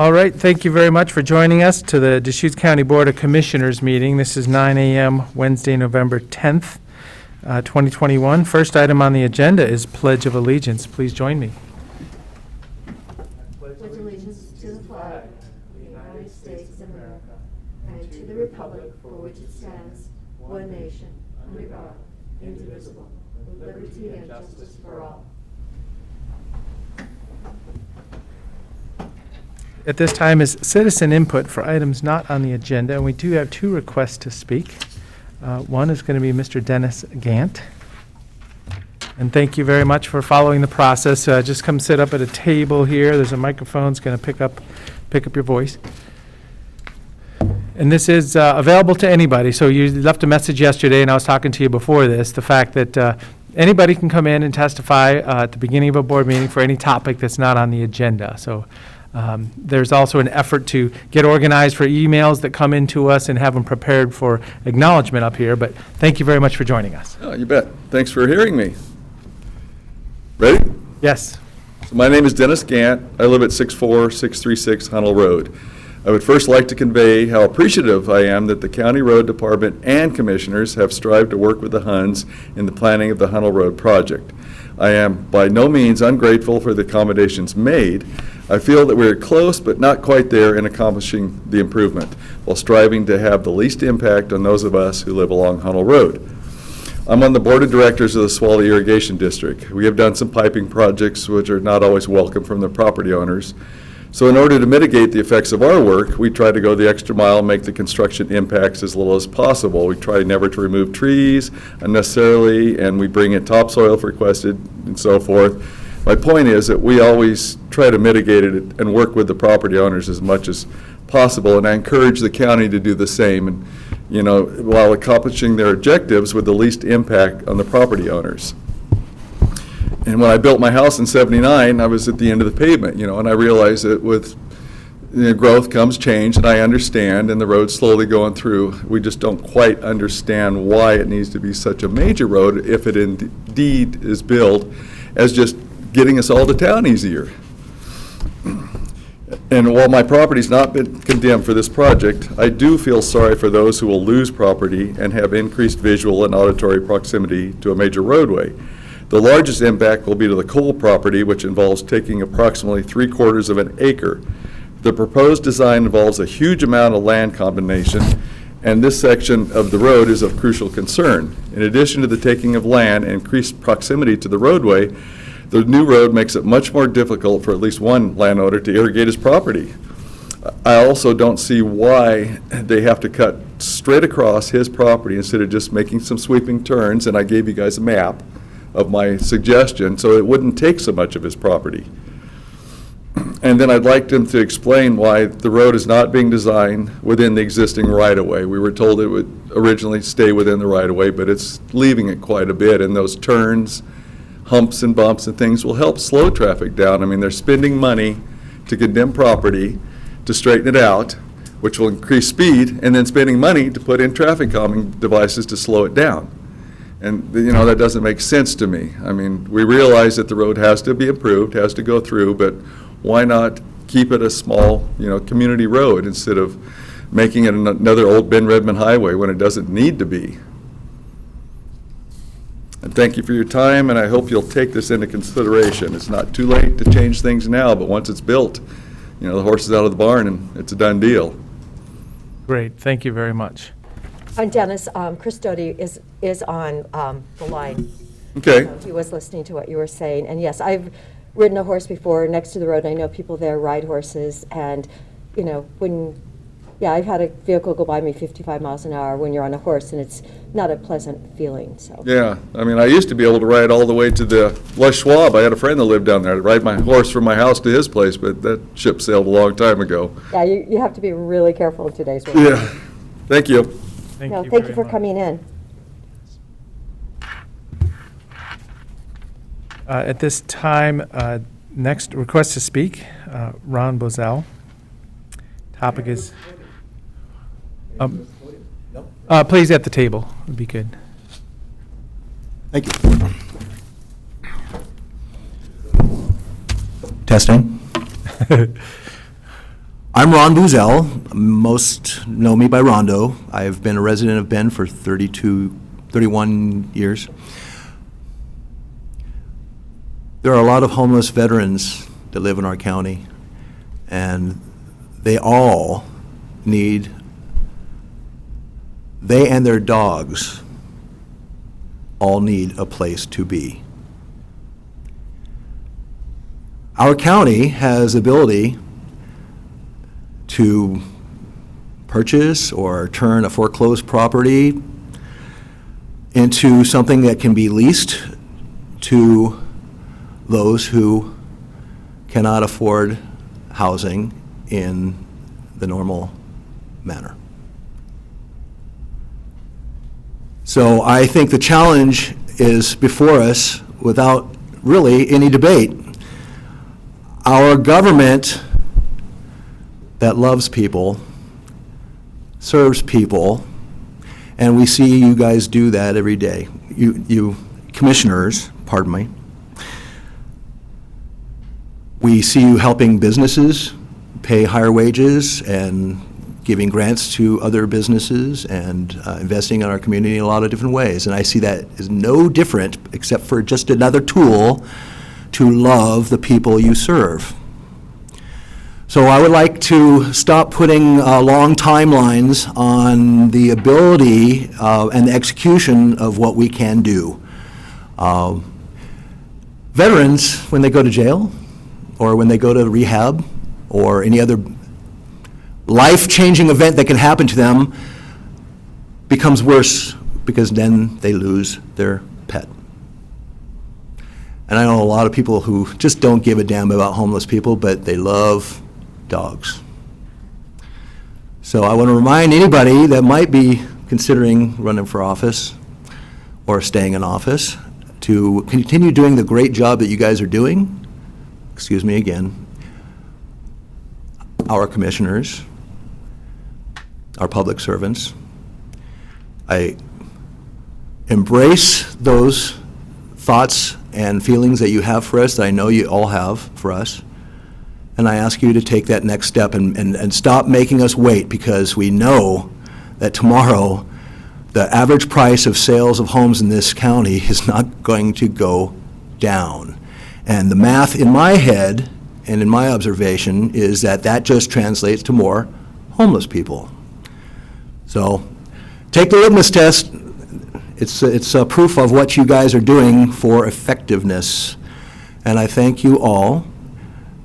All right, thank you very much for joining us to the Deschutes County Board of Commissioners meeting. This is 9 a.m. Wednesday, November 10th, 2021. First item on the agenda is Pledge of Allegiance. Please join me. Pledge allegiance to the flag of the United States of America and to the republic for which it stands, one nation, under God, indivisible, with liberty and justice for all. At this time is citizen input for items not on the agenda, and we do have two requests to speak. One is going to be Mr. Dennis Gant. And thank you very much for following the process. Just come sit up at a table here. There's a microphone that's going to pick up your voice. And this is available to anybody. So you left a message yesterday, and I was talking to you before this, the fact that anybody can come in and testify at the beginning of a board meeting for any topic that's not on the agenda. So there's also an effort to get organized for emails that come into us and have them prepared for acknowledgement up here. But thank you very much for joining us. Oh, you bet. Thanks for hearing me. Ready? Yes. So my name is Dennis Gant. I live at 64636 Hunnell Road. I would first like to convey how appreciative I am that the County Road Department and Commissioners have strived to work with the Huns in the planning of the Hunnell Road project. I am by no means ungrateful for the accommodations made. I feel that we're close but not quite there in accomplishing the improvement while striving to have the least impact on those of us who live along Hunnell Road. I'm on the board of directors of the Swallow Irrigation District. We have done some piping projects which are not always welcome from the property owners. So in order to mitigate the effects of our work, we try to go the extra mile and make the construction impacts as little as possible. We try never to remove trees unnecessarily, and we bring in topsoil if requested and so forth. My point is that we always try to mitigate it and work with the property owners as much as possible, and I encourage the county to do the same, and while accomplishing their objectives with the least impact on the property owners. And when I built my house in '79, I was at the end of the pavement, and I realized that with growth comes change, and I understand, and the road's slowly going through. We just don't quite understand why it needs to be such a major road if it indeed is billed as just getting us all to town easier. And while my property's not been condemned for this project, I do feel sorry for those who will lose property and have increased visual and auditory proximity to a major roadway. The largest impact will be to the Cole property, which involves taking approximately 3/4 of an acre. The proposed design involves a huge amount of land combination, and this section of the road is of crucial concern. In addition to the taking of land and increased proximity to the roadway, the new road makes it much more difficult for at least one landowner to irrigate his property. I also don't see why they have to cut straight across his property instead of just making some sweeping turns, and I gave you guys a map of my suggestion, so it wouldn't take so much of his property. And then I'd like them to explain why the road is not being designed within the existing right-of-way. We were told it would originally stay within the right-of-way, but it's leaving it quite a bit, and those turns, humps and bumps and things will help slow traffic down. I mean, they're spending money to condemn property to straighten it out, which will increase speed, and then spending money to put in traffic calming devices to slow it down. And that doesn't make sense to me. I mean, we realize that the road has to be improved, has to go through, but why not keep it a small, community road instead of making it another old Ben Redmond highway when it doesn't need to be? And thank you for your time, and I hope you'll take this into consideration. It's not too late to change things now, but once it's built, the horse is out of the barn and it's a done deal. Great. Thank you very much. And Dennis, Chris Doty is on the line. Okay. So he was listening to what you were saying. And yes, I've ridden a horse before next to the road. I know people there ride horses. And, I've had a vehicle go by me 55 miles an hour when you're on a horse, and it's not a pleasant feeling. So. Yeah. I mean, I used to be able to ride all the way to the Les Schwab. I had a friend that lived down there. I'd ride my horse from my house to his place, but that ship sailed a long time ago. Yeah, you have to be really careful in today's world. Yeah. Thank you. Thank you for coming in. At this time, next request to speak, Ron Bozell. Topic is, please at the table would be good. Thank you. Testing. I'm Ron Buzel. Most know me by Rondo. I've been a resident of Bend for 31 years. There are a lot of homeless veterans that live in our county, and they all need, they and their dogs all need a place to be. Our county has ability to purchase or turn a foreclosed property into something that can be leased to those who cannot afford housing in the normal manner. So I think the challenge is before us without really any debate. Our government that loves people, serves people, and we see you guys do that every day. You commissioners, pardon me. We see you helping businesses pay higher wages and giving grants to other businesses and investing in our community in a lot of different ways. And I see that as no different except for just another tool to love the people you serve. So I would like to stop putting long timelines on the ability and the execution of what we can do. Veterans, when they go to jail, or when they go to rehab, or any other life-changing event that can happen to them, becomes worse because then they lose their pet. And I know a lot of people who just don't give a damn about homeless people, but they love dogs. So I want to remind anybody that might be considering running for office or staying in office to continue doing the great job that you guys are doing. Excuse me again. Our commissioners, our public servants. I embrace those thoughts and feelings that you have for us, that I know you all have for us. And I ask you to take that next step and stop making us wait, because we know that tomorrow the average price of sales of homes in this county is not going to go down. And the math in my head and in my observation is that that just translates to more homeless people. So take the litmus test. It's a proof of what you guys are doing for effectiveness. And I thank you all,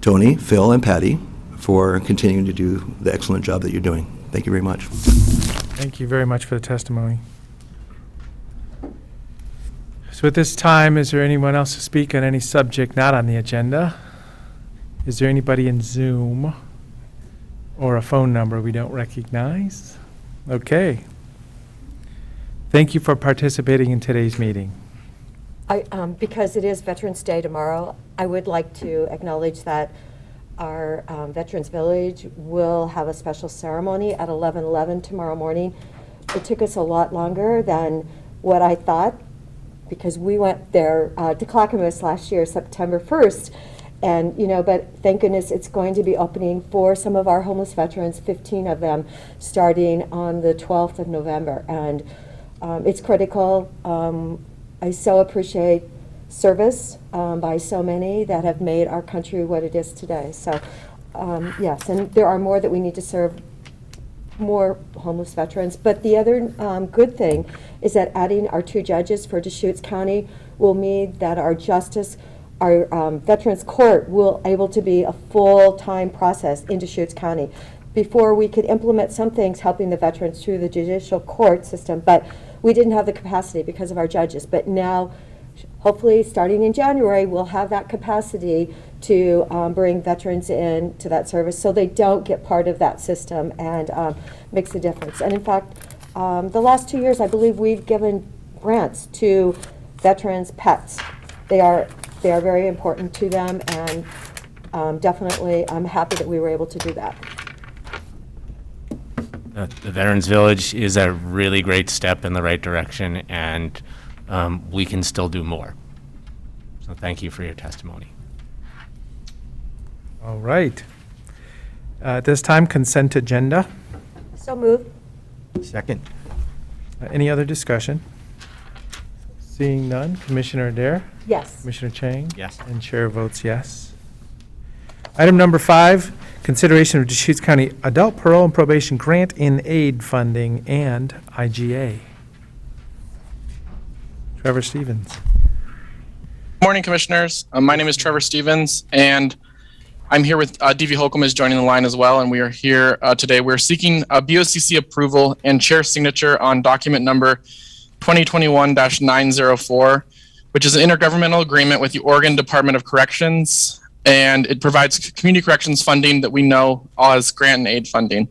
Tony, Phil, and Patty, for continuing to do the excellent job that you're doing. Thank you very much. Thank you very much for the testimony. So at this time, is there anyone else to speak on any subject not on the agenda? Is there anybody in Zoom or a phone number we don't recognize? Okay. Thank you for participating in today's meeting. Because it is Veterans Day tomorrow, I would like to acknowledge that our Veterans Village will have a special ceremony at 11:11 tomorrow morning. It took us a lot longer than what I thought, because we went there to Clackamas last year, September 1st, and but thank goodness it's going to be opening for some of our homeless veterans, 15 of them, starting on the 12th of November, and it's critical. I so appreciate service by so many that have made our country what it is today. So yes, and there are more that we need to serve, more homeless veterans. But the other good thing is that adding our 2 judges for Deschutes County will mean that our justice, our Veterans Court will able to be a full-time process in Deschutes County. Before, we could implement some things helping the veterans through the judicial court system, but we didn't have the capacity because of our judges. But now, hopefully, starting in January, we'll have that capacity to bring veterans in to that service so they don't get part of that system, and makes a difference. And in fact, the last 2 years, I believe we've given grants to veterans' pets. They are very important to them, and definitely I'm happy that we were able to do that. The Veterans Village is a really great step in the right direction, and we can still do more. So thank you for your testimony. All right. At this time, consent agenda. So move. Second. Any other discussion? Seeing none, Commissioner Adair? Yes. Commissioner Chang? Yes. And chair votes yes. Item number 5, consideration of Deschutes County Adult Parole and Probation Grant in Aid Funding and IGA. Trevor Stevens. Morning, Commissioners. My name is Trevor Stevens, and I'm here with D.V. Holcomb is joining the line as well, and we are here today. We're seeking BOCC approval and chair signature on document number 2021-904, which is an intergovernmental agreement with the Oregon Department of Corrections, and it provides community corrections funding that we know as grant and aid funding.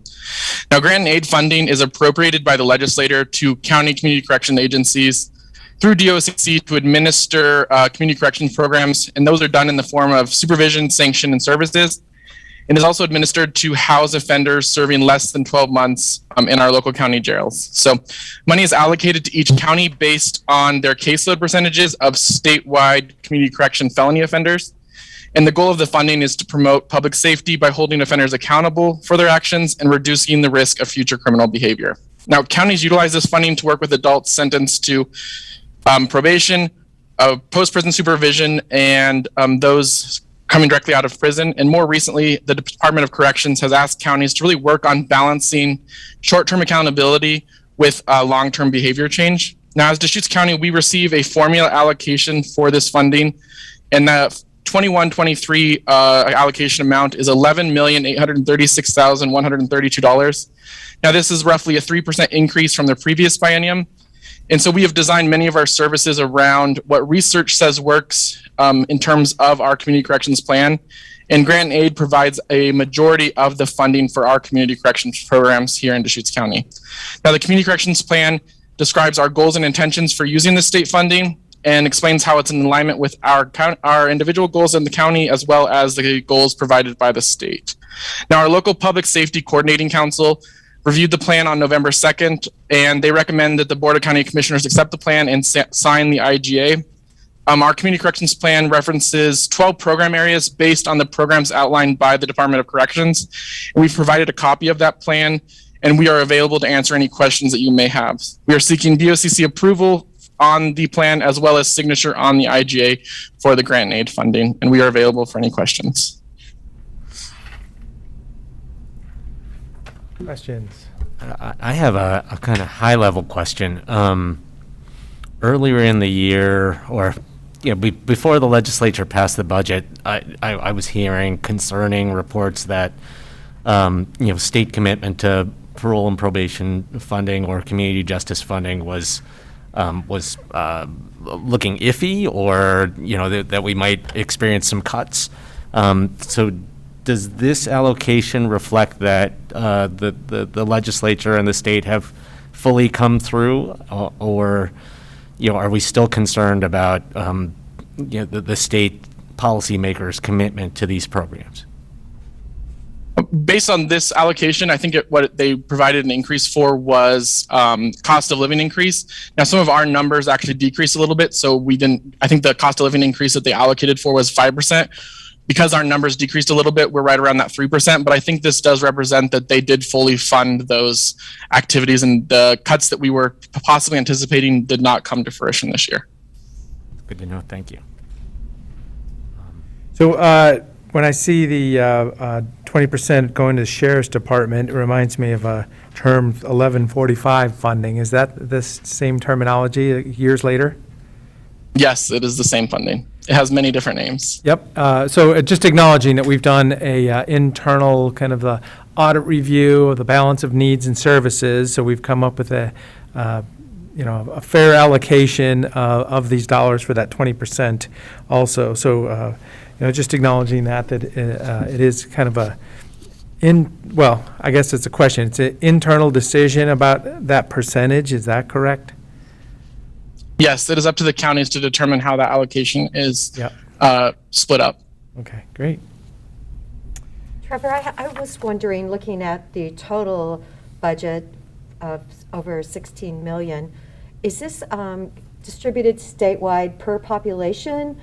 Now, grant and aid funding is appropriated by the legislator to county community correction agencies through DOCC to administer community corrections programs, and those are done in the form of supervision, sanction, and services. It is also administered to house offenders serving less than 12 months in our local county jails. So money is allocated to each county based on their caseload percentages of statewide community correction felony offenders. And the goal of the funding is to promote public safety by holding offenders accountable for their actions and reducing the risk of future criminal behavior. Now, counties utilize this funding to work with adults sentenced to probation, post-prison supervision, and those coming directly out of prison. And more recently, the Department of Corrections has asked counties to really work on balancing short-term accountability with long-term behavior change. Now, as Deschutes County, we receive a formula allocation for this funding, and the 21-23 allocation amount is $11,836,132. Now, this is roughly a 3% increase from the previous biennium. And so we have designed many of our services around what research says works in terms of our community corrections plan. And grant and aid provides a majority of the funding for our community corrections programs here in Deschutes County. Now, the community corrections plan describes our goals and intentions for using the state funding and explains how it's in alignment with our individual goals in the county as well as the goals provided by the state. Now, our local public safety coordinating council reviewed the plan on November 2nd, and they recommend that the Board of County Commissioners accept the plan and sign the IGA. Our community corrections plan references 12 program areas based on the programs outlined by the Department of Corrections. We've provided a copy of that plan, and we are available to answer any questions that you may have. We are seeking BOCC approval on the plan as well as signature on the IGA for the grant and aid funding, and we are available for any questions. Questions? I have a kind of high-level question. Earlier in the year, or before the legislature passed the budget, I was hearing concerning reports that state commitment to parole and probation funding or community justice funding was looking iffy, or that we might experience some cuts. So does this allocation reflect that the legislature and the state have fully come through, or are we still concerned about the state policymakers' commitment to these programs? Based on this allocation, I think what they provided an increase for was cost of living increase. Now, some of our numbers actually decreased a little bit, so we didn't. I think the cost of living increase that they allocated for was 5%. Because our numbers decreased a little bit, we're right around that 3%. But I think this does represent that they did fully fund those activities, and the cuts that we were possibly anticipating did not come to fruition this year. Good to know. Thank you. So when I see the 20% going to the Sheriff's Department, it reminds me of a term 1145 funding. Is that the same terminology years later? Yes, it is the same funding. It has many different names. Yep. So just acknowledging that we've done a internal kind of the audit review of the balance of needs and services. So we've come up with a fair allocation of these dollars for that 20% also. So just acknowledging that it is kind of I guess it's a question. It's an internal decision about that percentage. Is that correct? Yes, it is up to the counties to determine how that allocation is split up. Okay, great. Trevor, I was wondering, looking at the total budget of over 16 million, is this distributed statewide per population,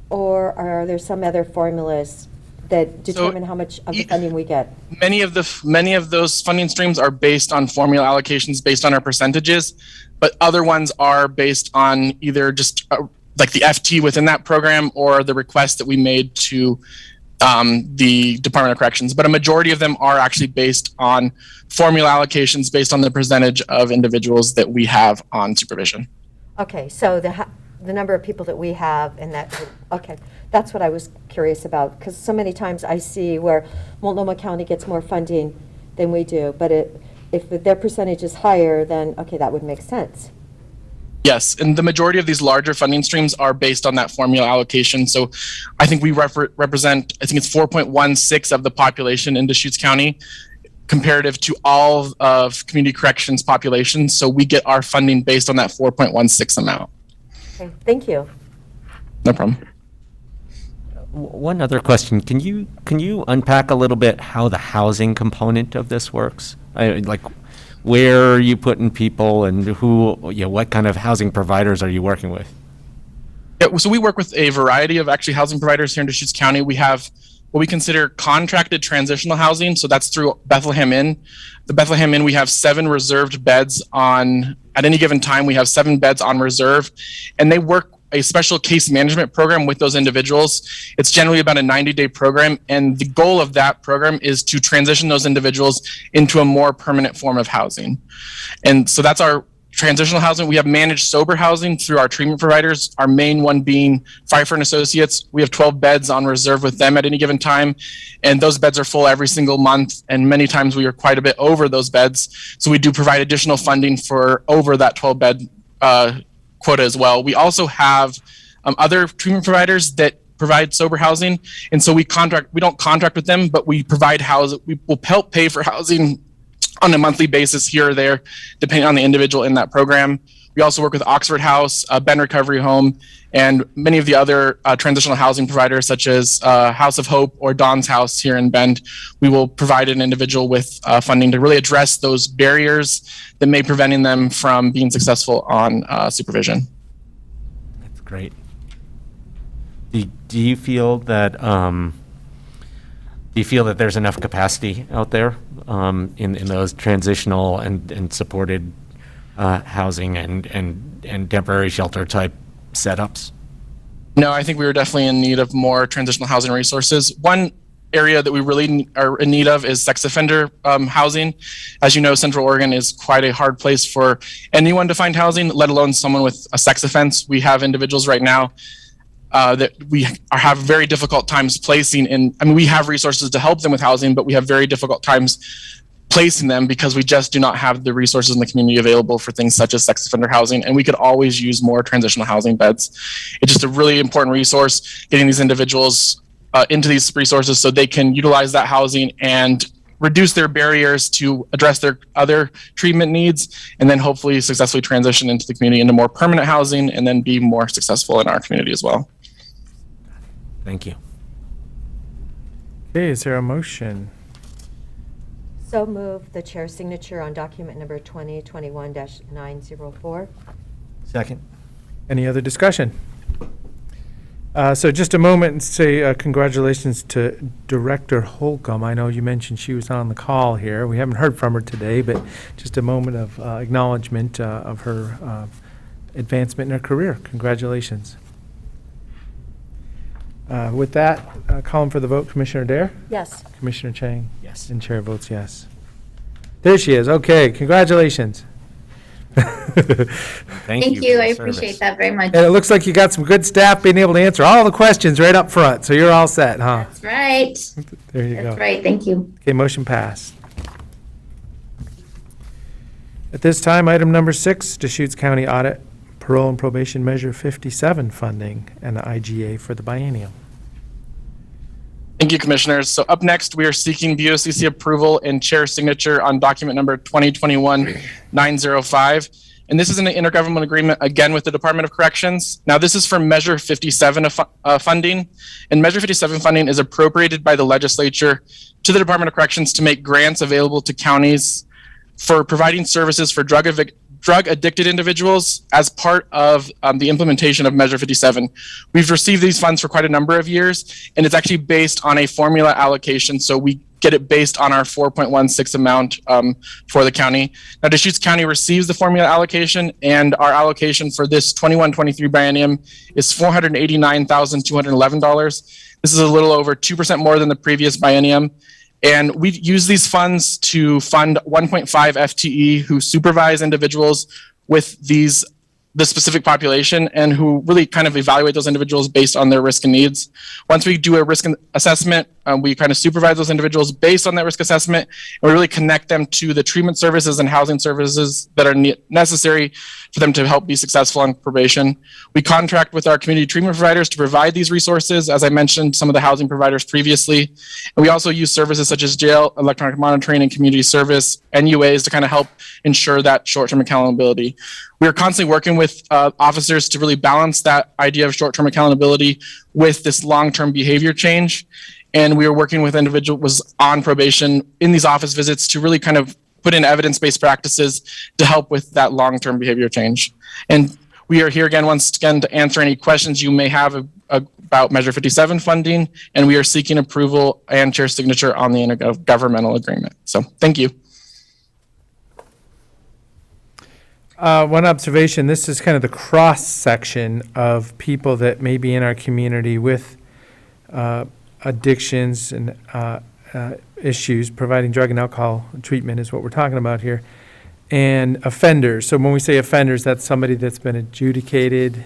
or are there some other formulas that determine how much of the funding we get? Many of those funding streams are based on formula allocations based on our percentages, but other ones are based on either just like the FT within that program or the request that we made to the Department of Corrections. But a majority of them are actually based on formula allocations based on the percentage of individuals that we have on supervision. Okay, so the number of people that we have in that group, okay, that's what I was curious about, because so many times I see where Multnomah County gets more funding than we do, but if their percentage is higher, then, okay, that would make sense. Yes, and the majority of these larger funding streams are based on that formula allocation. So I think we represent, I think it's 4.16 of the population in Deschutes County, comparative to all of community corrections population. So we get our funding based on that 4.16 amount. Okay, thank you. No problem. One other question, can you unpack a little bit how the housing component of this works? Like, where are you putting people, and what kind of housing providers are you working with? Yeah, so we work with a variety of actually housing providers here in Deschutes County. We have what we consider contracted transitional housing. So that's through Bethlehem Inn. The Bethlehem Inn, we have 7 reserved beds on, at any given time, we have 7 beds on reserve, and they work a special case management program with those individuals. It's generally about a 90-day program, and the goal of that program is to transition those individuals into a more permanent form of housing. And so that's our transitional housing. We have managed sober housing through our treatment providers, our main one being Pfeiffer and Associates. We have 12 beds on reserve with them at any given time, and those beds are full every single month, and many times we are quite a bit over those beds. So we do provide additional funding for over that 12-bed quota as well. We also have other treatment providers that provide sober housing, and so we don't contract with them, but we provide housing. We will help pay for housing on a monthly basis here or there, depending on the individual in that program. We also work with Oxford House, Bend Recovery Home, and many of the other transitional housing providers, such as House of Hope or Dawn's House here in Bend. We will provide an individual with funding to really address those barriers that may preventing them from being successful on supervision. That's great. Do you feel that there's enough capacity out there in those transitional and supported housing and temporary shelter type setups? No, I think we were definitely in need of more transitional housing resources. One area that we really are in need of is sex offender housing. As you know, Central Oregon is quite a hard place for anyone to find housing, let alone someone with a sex offense. We have individuals right now that we have very difficult times placing in. I mean, we have resources to help them with housing, but we have very difficult times placing them because we just do not have the resources in the community available for things such as sex offender housing, and we could always use more transitional housing beds. It's just a really important resource, getting these individuals into these resources so they can utilize that housing and reduce their barriers to address their other treatment needs, and then hopefully successfully transition into the community into more permanent housing and then be more successful in our community as well. Thank you. Okay, is there a motion? So move the chair's signature on document number 2021-904. Second. Any other discussion? So just a moment and say congratulations to Director Holcomb. I know you mentioned she was on the call here. We haven't heard from her today, but just a moment of acknowledgement of her advancement in her career. Congratulations. With that, calling for the vote, Commissioner Dare? Yes. Commissioner Chang? Yes. And Chair votes yes. There she is. Okay, congratulations. Thank Thank you. you. for I the service. appreciate that very much. And it looks like you got some good staff being able to answer all the questions right up front, so you're all set, huh? That's right. There you go. That's right. Thank you. Okay, motion passed. At this time, item number 6, Deschutes County Audit, Parole and Probation Measure 57 funding and the IGA for the biennium. Thank you, Commissioners. So up next, we are seeking BOCC approval and chair signature on document number 2021-905. And this is an intergovernmental agreement, again, with the Department of Corrections. Now, this is for Measure 57 funding. And Measure 57 funding is appropriated by the legislature to the Department of Corrections to make grants available to counties for providing services for drug drug-addicted individuals as part of the implementation of Measure 57. We've received these funds for quite a number of years, and it's actually based on a formula allocation, so we get it based on our 4.16 amount for the county. Now, Deschutes County receives the formula allocation, and our allocation for this 21-23 biennium is $489,211. This is a little over 2% more than the previous biennium. And we use these funds to fund 1.5 FTE who supervise individuals with the specific population and who really kind of evaluate those individuals based on their risk and needs. Once we do a risk assessment, we kind of supervise those individuals based on that risk assessment, and we really connect them to the treatment services and housing services that are necessary for them to help be successful on probation. We contract with our community treatment providers to provide these resources, as I mentioned, some of the housing providers previously. And we also use services such as jail, electronic monitoring, and community service, NUAs, to kind of help ensure that short-term accountability. We are constantly working with officers to really balance that idea of short-term accountability with this long-term behavior change. And we are working with individuals on probation in these office visits to really kind of put in evidence-based practices to help with that long-term behavior change. And we are here again, once again, to answer any questions you may have about Measure 57 funding, and we are seeking approval and chair signature on the intergovernmental agreement. So thank you. One observation, this is kind of the cross-section of people that may be in our community with addictions and issues. Providing drug and alcohol treatment is what we're talking about here. And offenders. So when we say offenders, that's somebody that's been adjudicated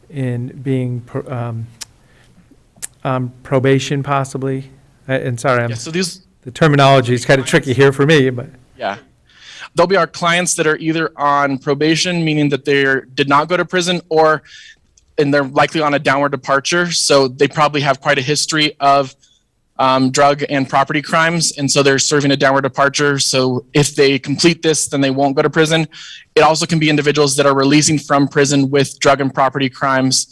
in being probation possibly. And sorry, Yeah, so the terminology is kind of tricky here for me, but. Yeah. They'll be our clients that are either on probation, meaning that they did not go to prison, and they're likely on a downward departure. So they probably have quite a history of drug and property crimes, and so they're serving a downward departure. So if they complete this, then they won't go to prison. It also can be individuals that are releasing from prison with drug and property crimes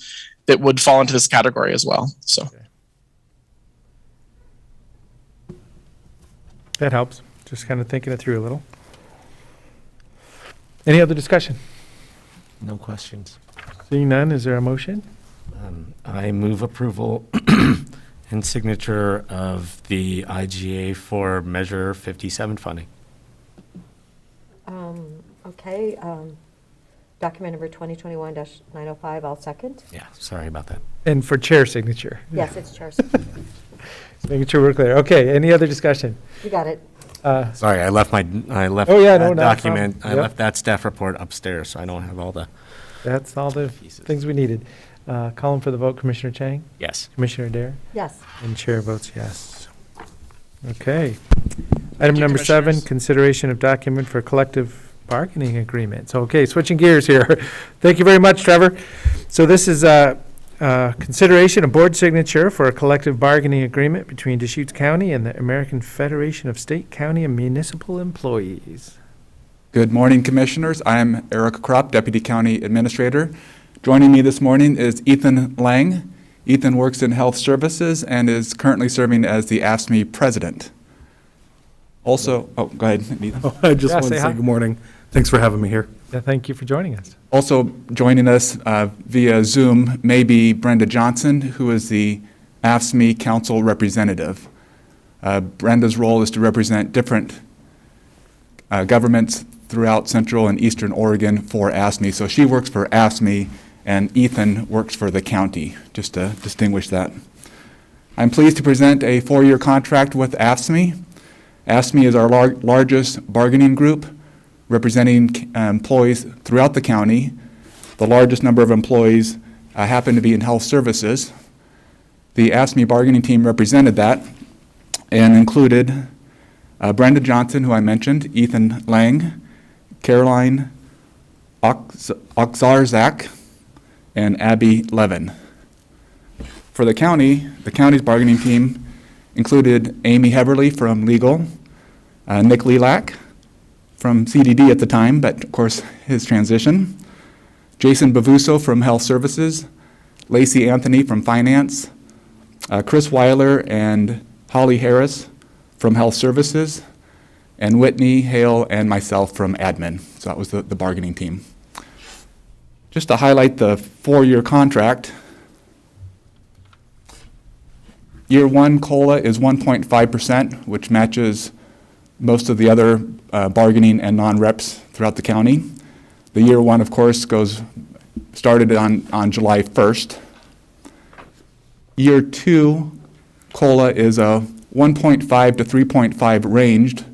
that would fall into this category as well. So That helps. Just kind of thinking it through a little. Any other discussion? No questions. Seeing none, is there a motion? I move approval and signature of the IGA for Measure 57 funding. Okay, document number 2021-905, I'll second. Yeah, sorry about that. And for chair signature. Yes, it's chair's. Just making sure we're clear. Okay, any other discussion? You got it. Sorry, I left Oh, yeah, that no, not a document, problem. I Yep. left that staff report upstairs, so I don't have all the That's all the pieces. things we needed. Calling for the vote, Commissioner Chang, Yes. Commissioner Dare, Yes. and chair votes yes. Okay. Item number 7, Commissioners. consideration of document for collective bargaining agreement. So, okay, switching gears here. Thank you very much, Trevor. So this is consideration of board signature for a collective bargaining agreement between Deschutes County and the American Federation of State, County, and Municipal Employees. Good morning, Commissioners. I'm Eric Kropp, Deputy County Administrator. Joining me this morning is Ethan Lang. Ethan works in Health Services and is currently serving as the Afscme President. Also, oh, go ahead, Ethan. I just Yeah, want say to hi. say good morning. Thanks for having me here. Yeah, thank you for joining us. Also joining us via Zoom may be Brenda Johnson, who is the Afscme Council Representative. Brenda's role is to represent different governments throughout Central and Eastern Oregon for Afscme. So she works for Afscme, and Ethan works for the county, just to distinguish that. I'm pleased to present a 4-year contract with Afscme. Afscme is our largest bargaining group, representing employees throughout the county. The largest number of employees happen to be in health services. The Afscme bargaining team represented that and included Brenda Johnson, who I mentioned, Ethan Lang, Caroline Oxarzak, and Abby Levin. For the county's bargaining team included Amy Heverly from Legal, Nick Lilac from CDD at the time, but of course his transition, Jason Bavuso from Health Services, Lacey Anthony from Finance, Chris Weiler and Holly Harris from Health Services, and Whitney, Hale, and myself from admin. So that was the bargaining team. Just to highlight the 4-year contract, year 1 COLA is 1.5%, which matches most of the other bargaining and non-reps throughout the county. The year 1, of course, started on July 1st. Year 2 COLA is a 1.5 to 3.5 ranged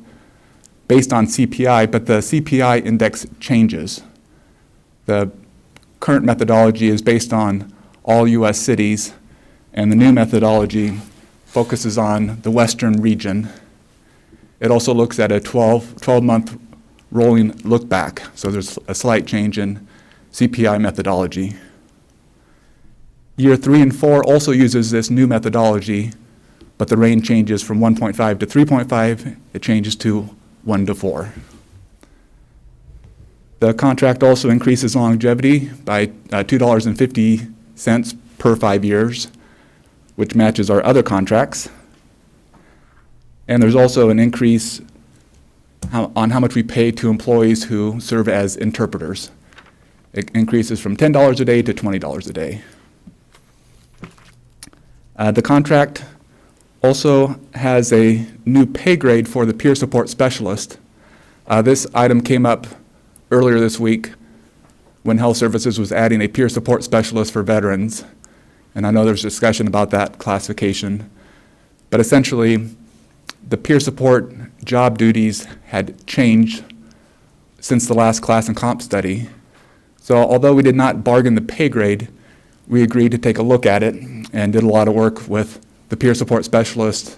based on CPI, but the CPI index changes. The current methodology is based on all U.S. cities, and the new methodology focuses on the western region. It also looks at a 12-month rolling look back, so there's a slight change in CPI methodology. Year 3 and 4 also uses this new methodology, but the range changes from 1.5 to 3.5. It changes to 1 to 4. The contract also increases longevity by $2.50 per 5 years, which matches our other contracts. And there's also an increase on how much we pay to employees who serve as interpreters. It increases from $10 a day to $20 a day. The contract also has a new pay grade for the peer support specialist. This item came up earlier this week when Health Services was adding a peer support specialist for veterans. And I know there's discussion about that classification. But essentially, the peer support job duties had changed since the last class and comp study. So although we did not bargain the pay grade, we agreed to take a look at it and did a lot of work with the peer support specialist.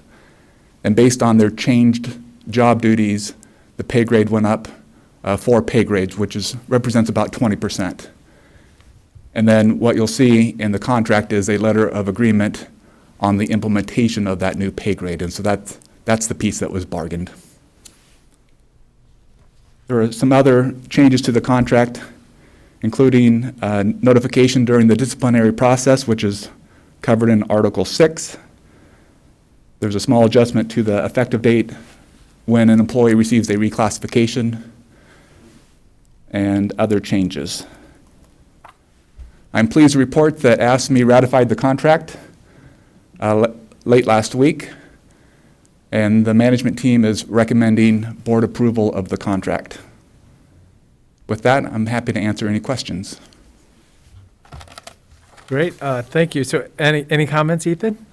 And based on their changed job duties, the pay grade went up 4 pay grades, which represents about 20%. And then what you'll see in the contract is a letter of agreement on the implementation of that new pay grade. And so that's the piece that was bargained. There are some other changes to the contract, including notification during the disciplinary process, which is covered in Article 6. There's a small adjustment to the effective date when an employee receives a reclassification, and other changes. I'm pleased to report that Afscme ratified the contract late last week, and the management team is recommending board approval of the contract. With that, I'm happy to answer any questions. Great, thank you. So any comments, Ethan?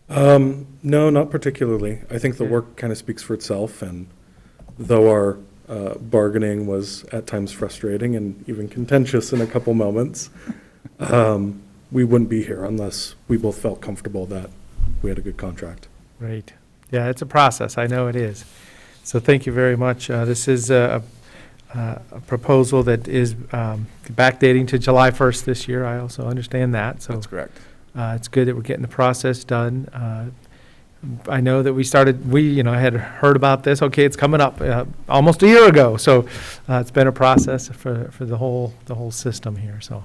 No, not particularly. I think the work kind of speaks for itself, and though our bargaining was at times frustrating and even contentious in a couple moments, we wouldn't be here unless we both felt comfortable that we had a good contract. Great. Yeah, it's a process. I know it is. So thank you very much. This is a proposal that is backdating to July 1st this year. I also understand that. So That's correct. it's good that we're getting the process done. I know that I had heard about this. Okay, it's coming up almost a year ago. So it's been a process for the whole system here. So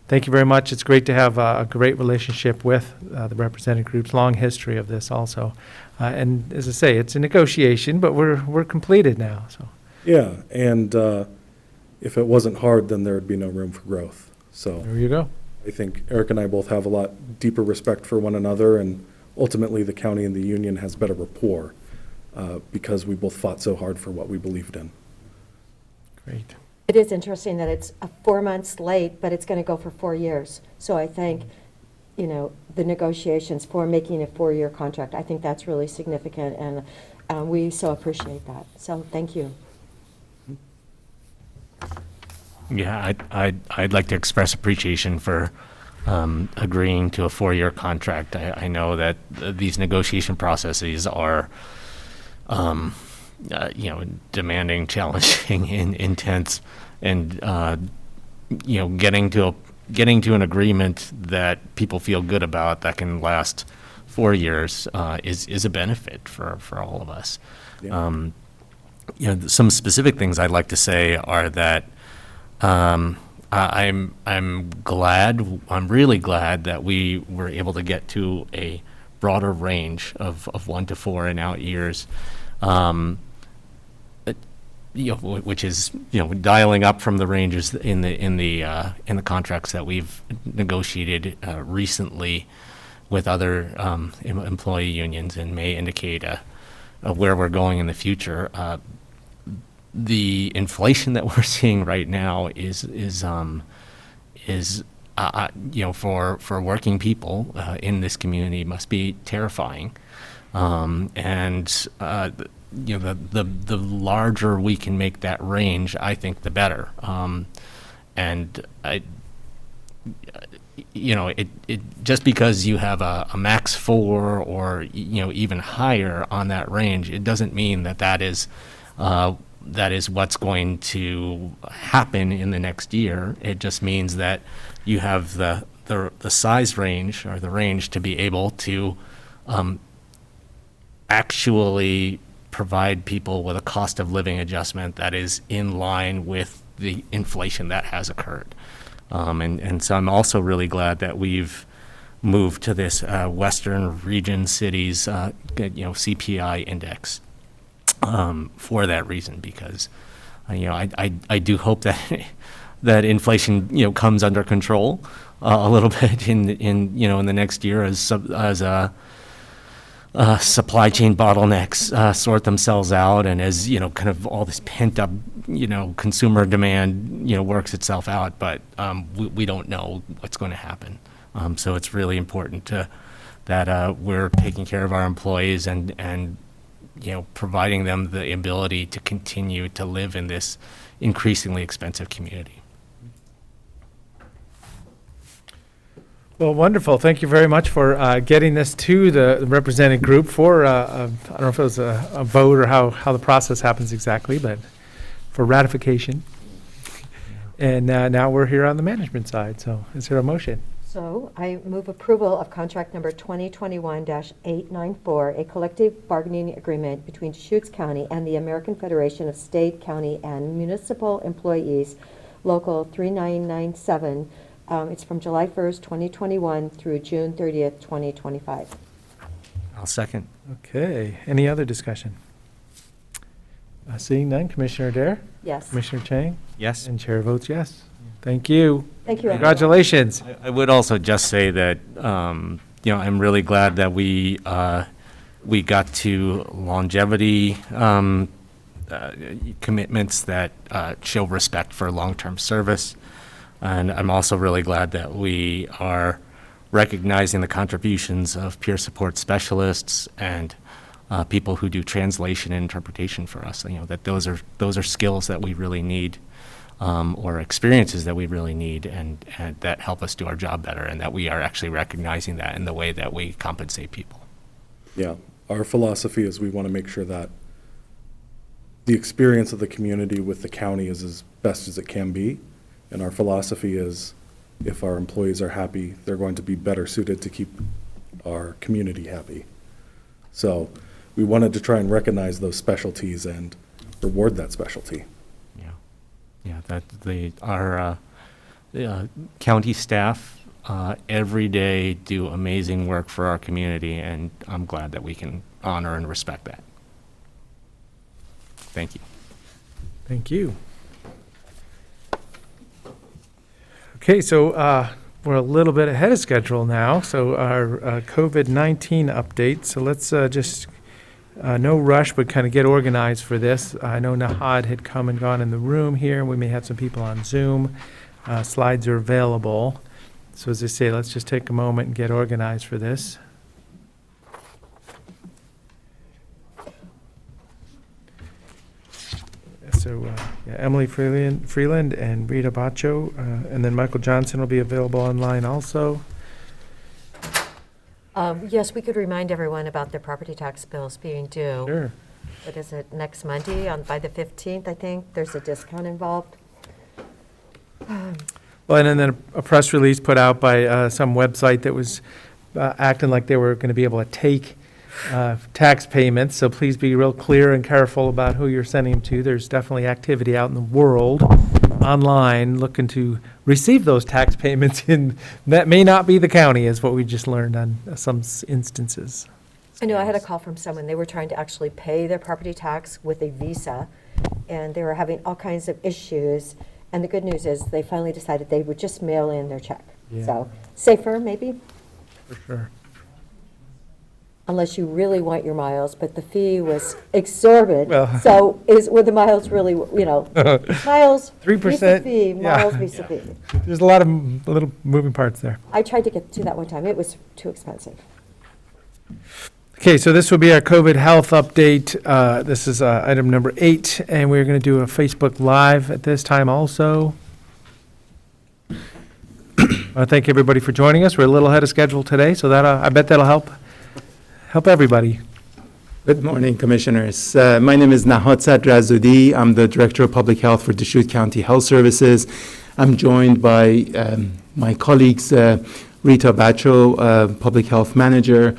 thank you very much. It's great to have a great relationship with the represented groups. Long history of this also. And as I say, it's a negotiation, but we're completed now. So Yeah, and if it wasn't hard, then there would be no room for growth. So there you go. I think Eric and I both have a lot deeper respect for one another, and ultimately the county and the union has better rapport because we both fought so hard for what we believed in. Great. It is interesting that it's 4 months late, but it's going to go for 4 years. So I think, the negotiations for making a 4-year contract, I think that's really significant, and we so appreciate that. So thank you. Yeah, I'd like to express appreciation for agreeing to a 4-year contract. I know that these negotiation processes are, demanding, challenging, and intense, and getting to an agreement that people feel good about that can last 4 years is a benefit for all of us. Yeah. Some specific things I'd like to say are that I'm really glad that we were able to get to a broader range of 1 to 4 in out years. which is, dialing up from the ranges in the contracts that we've negotiated recently with other employee unions, and may indicate where we're going in the future. The inflation that we're seeing right now is for working people in this community must be terrifying. The larger we can make that range, I think the better. It just because you have a max 4 or even higher on that range, it doesn't mean that is what's going to happen in the next year. It just means that you have the size range, or the range, to be able to actually provide people with a cost of living adjustment that is in line with the inflation that has occurred. And so I'm also really glad that we've moved to this Western region cities CPI index for that reason, because I do hope that that inflation comes under control a little bit in the next year as supply chain bottlenecks sort themselves out, and as kind of all this pent up consumer demand works itself out. But we don't know what's going to happen. So it's really important that we're taking care of our employees and providing them the ability to continue to live in this increasingly expensive community. Well, wonderful. Thank you very much for getting this to the represented group for, I don't know if it was a vote or how the process happens exactly, but for ratification. And now we're here on the management side. So is there a motion? So I move approval of contract number 2021-894, a collective bargaining agreement between Deschutes County and the American Federation of State, County, and Municipal Employees, Local 3997. It's from July 1st, 2021 through June 30th, 2025. I'll second. Okay. Any other discussion? Seeing none, Commissioner Dare? Yes. Commissioner Chang? Yes. And chair votes yes. Thank you. Thank you. Congratulations. I would also just say that I'm really glad that we got to longevity commitments that show respect for long-term service. And I'm also really glad that we are recognizing the contributions of peer support specialists and people who do translation and interpretation for us. That those are skills that we really need, or experiences that we really need, and that help us do our job better, and that we are actually recognizing that in the way that we compensate people. Yeah, our philosophy is we want to make sure that the experience of the community with the county is as best as it can be. And our philosophy is if our employees are happy, they're going to be better suited to keep our community happy. So we wanted to try and recognize those specialties and reward that specialty. Yeah, that our county staff every day do amazing work for our community, and I'm glad that we can honor and respect that. Thank you. Thank you. Okay, so we're a little bit ahead of schedule now. So our COVID-19 update. So let's just, no rush, but kind of get organized for this. I know Nahad had come and gone in the room here. We may have some people on Zoom. Slides are available. So as I say, let's just take a moment and get organized for this. So Emily Freeland and Rita Baccio, and then Michael Johnson will be available online also. Yes, we could remind everyone about their property tax bills being due. Sure. What is it, next Monday by the 15th, I think? There's a discount involved. Well, and then a press release put out by some website that was acting like they were going to be able to take tax payments, so please be real clear and careful about who you're sending them to. There's definitely activity out in the world online looking to receive those tax payments, and that may not be the county, is what we just learned on some instances. I know I had a call from someone, they were trying to actually pay their property tax with a Visa, and they were having all kinds of issues. And the good news is they finally decided they would just mail in their check. Yeah. So safer, maybe, For sure. unless you really want your miles, but the fee was exorbitant. Well- So were the miles really, miles, 3%, Visa fee, yeah. miles, Visa fee. There's a lot of little moving parts there. I tried to get to that one time. It was too expensive. Okay, so this will be our COVID health update. This is item number 8, and we're going to do a Facebook Live at this time also. I thank everybody for joining us. We're a little ahead of schedule today, so that I bet that'll help everybody. Good morning, Commissioners. My name is Nahat Razudi. I'm the Director of Public Health for Deschutes County Health Services. I'm joined by my colleagues, Rita Bacho, Public Health Manager,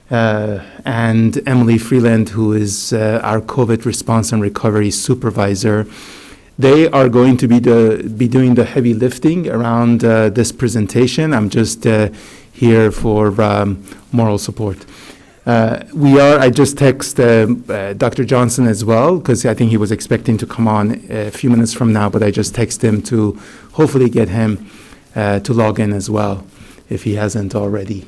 and Emily Freeland, who is our COVID response and recovery supervisor. They are going to be doing the heavy lifting around this presentation. I'm just here for moral support. I just text Dr. Johnson as well, because I think he was expecting to come on a few minutes from now, but I just text him to hopefully get him to log in as well, if he hasn't already.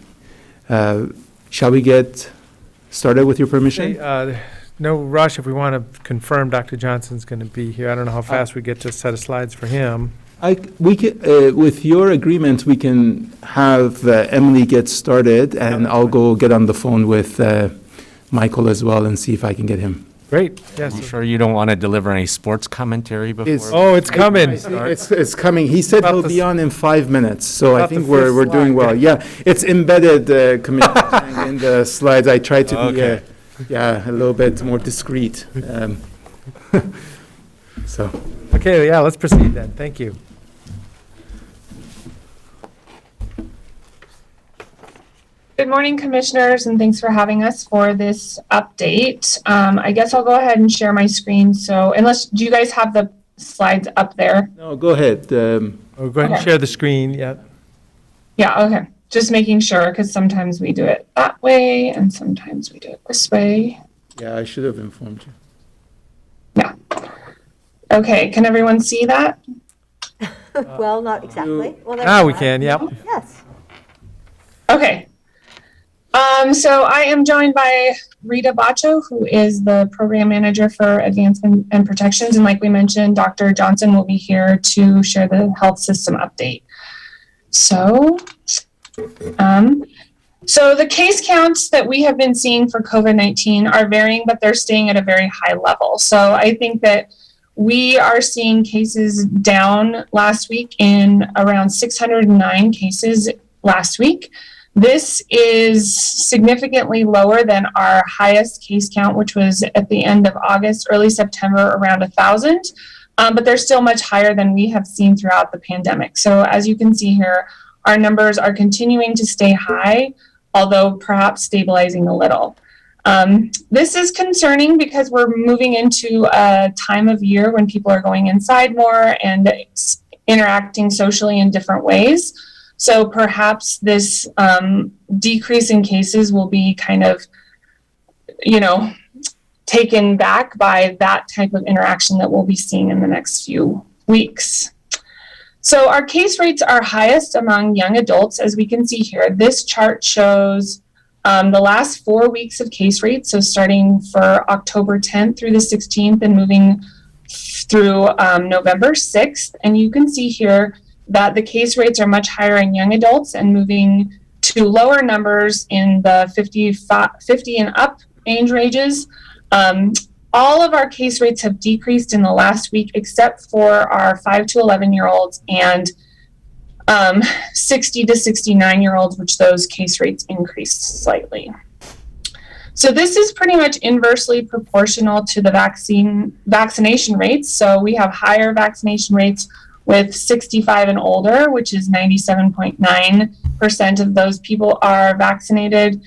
Shall we get started with your permission? Hey, no rush if we want to confirm Dr. Johnson's going to be here. I don't know how fast we get to a set of slides for him. We can, with your agreement, we can have Emily get started, and I'll go get on the phone with Michael as well and see if I can get him. Great, yes. I'm sure you don't want to deliver any sports commentary before. Oh, it's coming. It's coming. He said About he'll the be on in 5 minutes, so I about the think fifth we're doing slide. well. Yeah, it's embedded, Commissioner, in the slides. I try to be, Okay. a little bit more discreet. So, Okay, yeah, let's proceed then. Thank you. Good morning, Commissioners, and thanks for having us for this update. I guess I'll go ahead and share my screen. So do you guys have the slides up there? no, go ahead. Oh, go ahead and Okay. share the screen, yeah. Yeah, okay. Just making sure, because sometimes we do it that way and sometimes we do it this way. Yeah, I should have informed you. Yeah. Okay, can everyone see that? Well, not exactly. Well, there's Now we that. can, yep. Yes. Okay. So I am joined by Rita Bacho, who is the Program Manager for Advancement and Protections. And like we mentioned, Dr. Johnson will be here to share the health system update. So the case counts that we have been seeing for COVID-19 are varying, but they're staying at a very high level. So I think that we are seeing cases down last week in around 609 cases last week. This is significantly lower than our highest case count, which was at the end of August, early September, around 1,000. But they're still much higher than we have seen throughout the pandemic. So as you can see here, our numbers are continuing to stay high, although perhaps stabilizing a little. This is concerning because we're moving into a time of year when people are going inside more and interacting socially in different ways. So perhaps this decrease in cases will be kind of, taken back by that type of interaction that we'll be seeing in the next few weeks. So our case rates are highest among young adults, as we can see here. This chart shows the last 4 weeks of case rates, so starting for October 10th through the 16th and moving through November 6th. And you can see here that the case rates are much higher in young adults and moving to lower numbers in the 50 and up age ranges. All of our case rates have decreased in the last week, except for our 5 to 11-year-olds and 60 to 69-year-olds, which those case rates increased slightly. So this is pretty much inversely proportional to the vaccination rates. So we have higher vaccination rates with 65 and older, which is 97.9% of those people are vaccinated,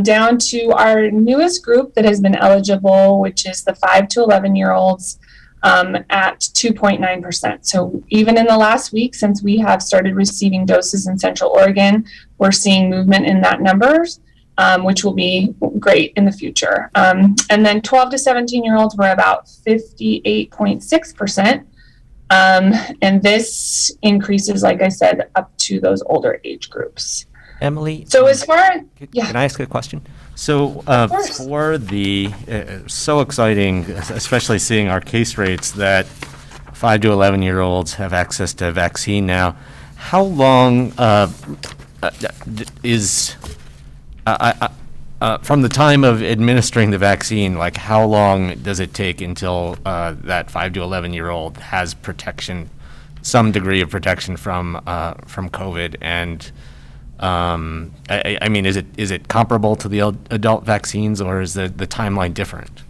down to our newest group that has been eligible, which is the 5 to 11-year-olds at 2.9%. So even in the last week, since we have started receiving doses in Central Oregon, we're seeing movement in that numbers. which will be great in the future. And then 12 to 17-year-olds were about 58.6%. And this increases, like I said, up to those older age groups. Emily? So as far as, Can I ask a question? So for the, so exciting, especially seeing our case rates that 5 to 11-year-olds have access to a vaccine now, how long is, from the time of administering the vaccine, like how long does it take until that 5 to 11-year-old has protection, some degree of protection from COVID? And I mean, is it comparable to the adult vaccines, or is the timeline different?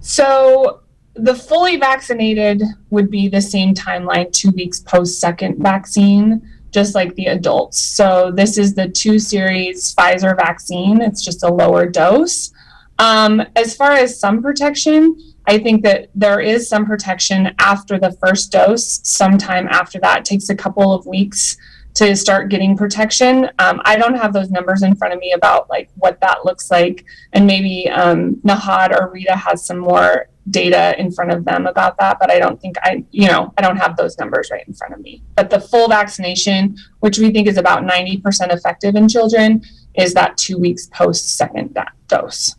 So the fully vaccinated would be the same timeline, 2 weeks post second vaccine, just like the adults. So this is the 2 series Pfizer vaccine. It's just a lower dose. As far as some protection, I think that there is some protection after the first dose. Sometime after that, it takes a couple of weeks to start getting protection. I don't have those numbers in front of me about like what that looks like. And maybe Nahad or Rita has some more data in front of them about that, but I don't think I don't have those numbers right in front of me. But the full vaccination, which we think is about 90% effective in children, is that 2 weeks post second dose.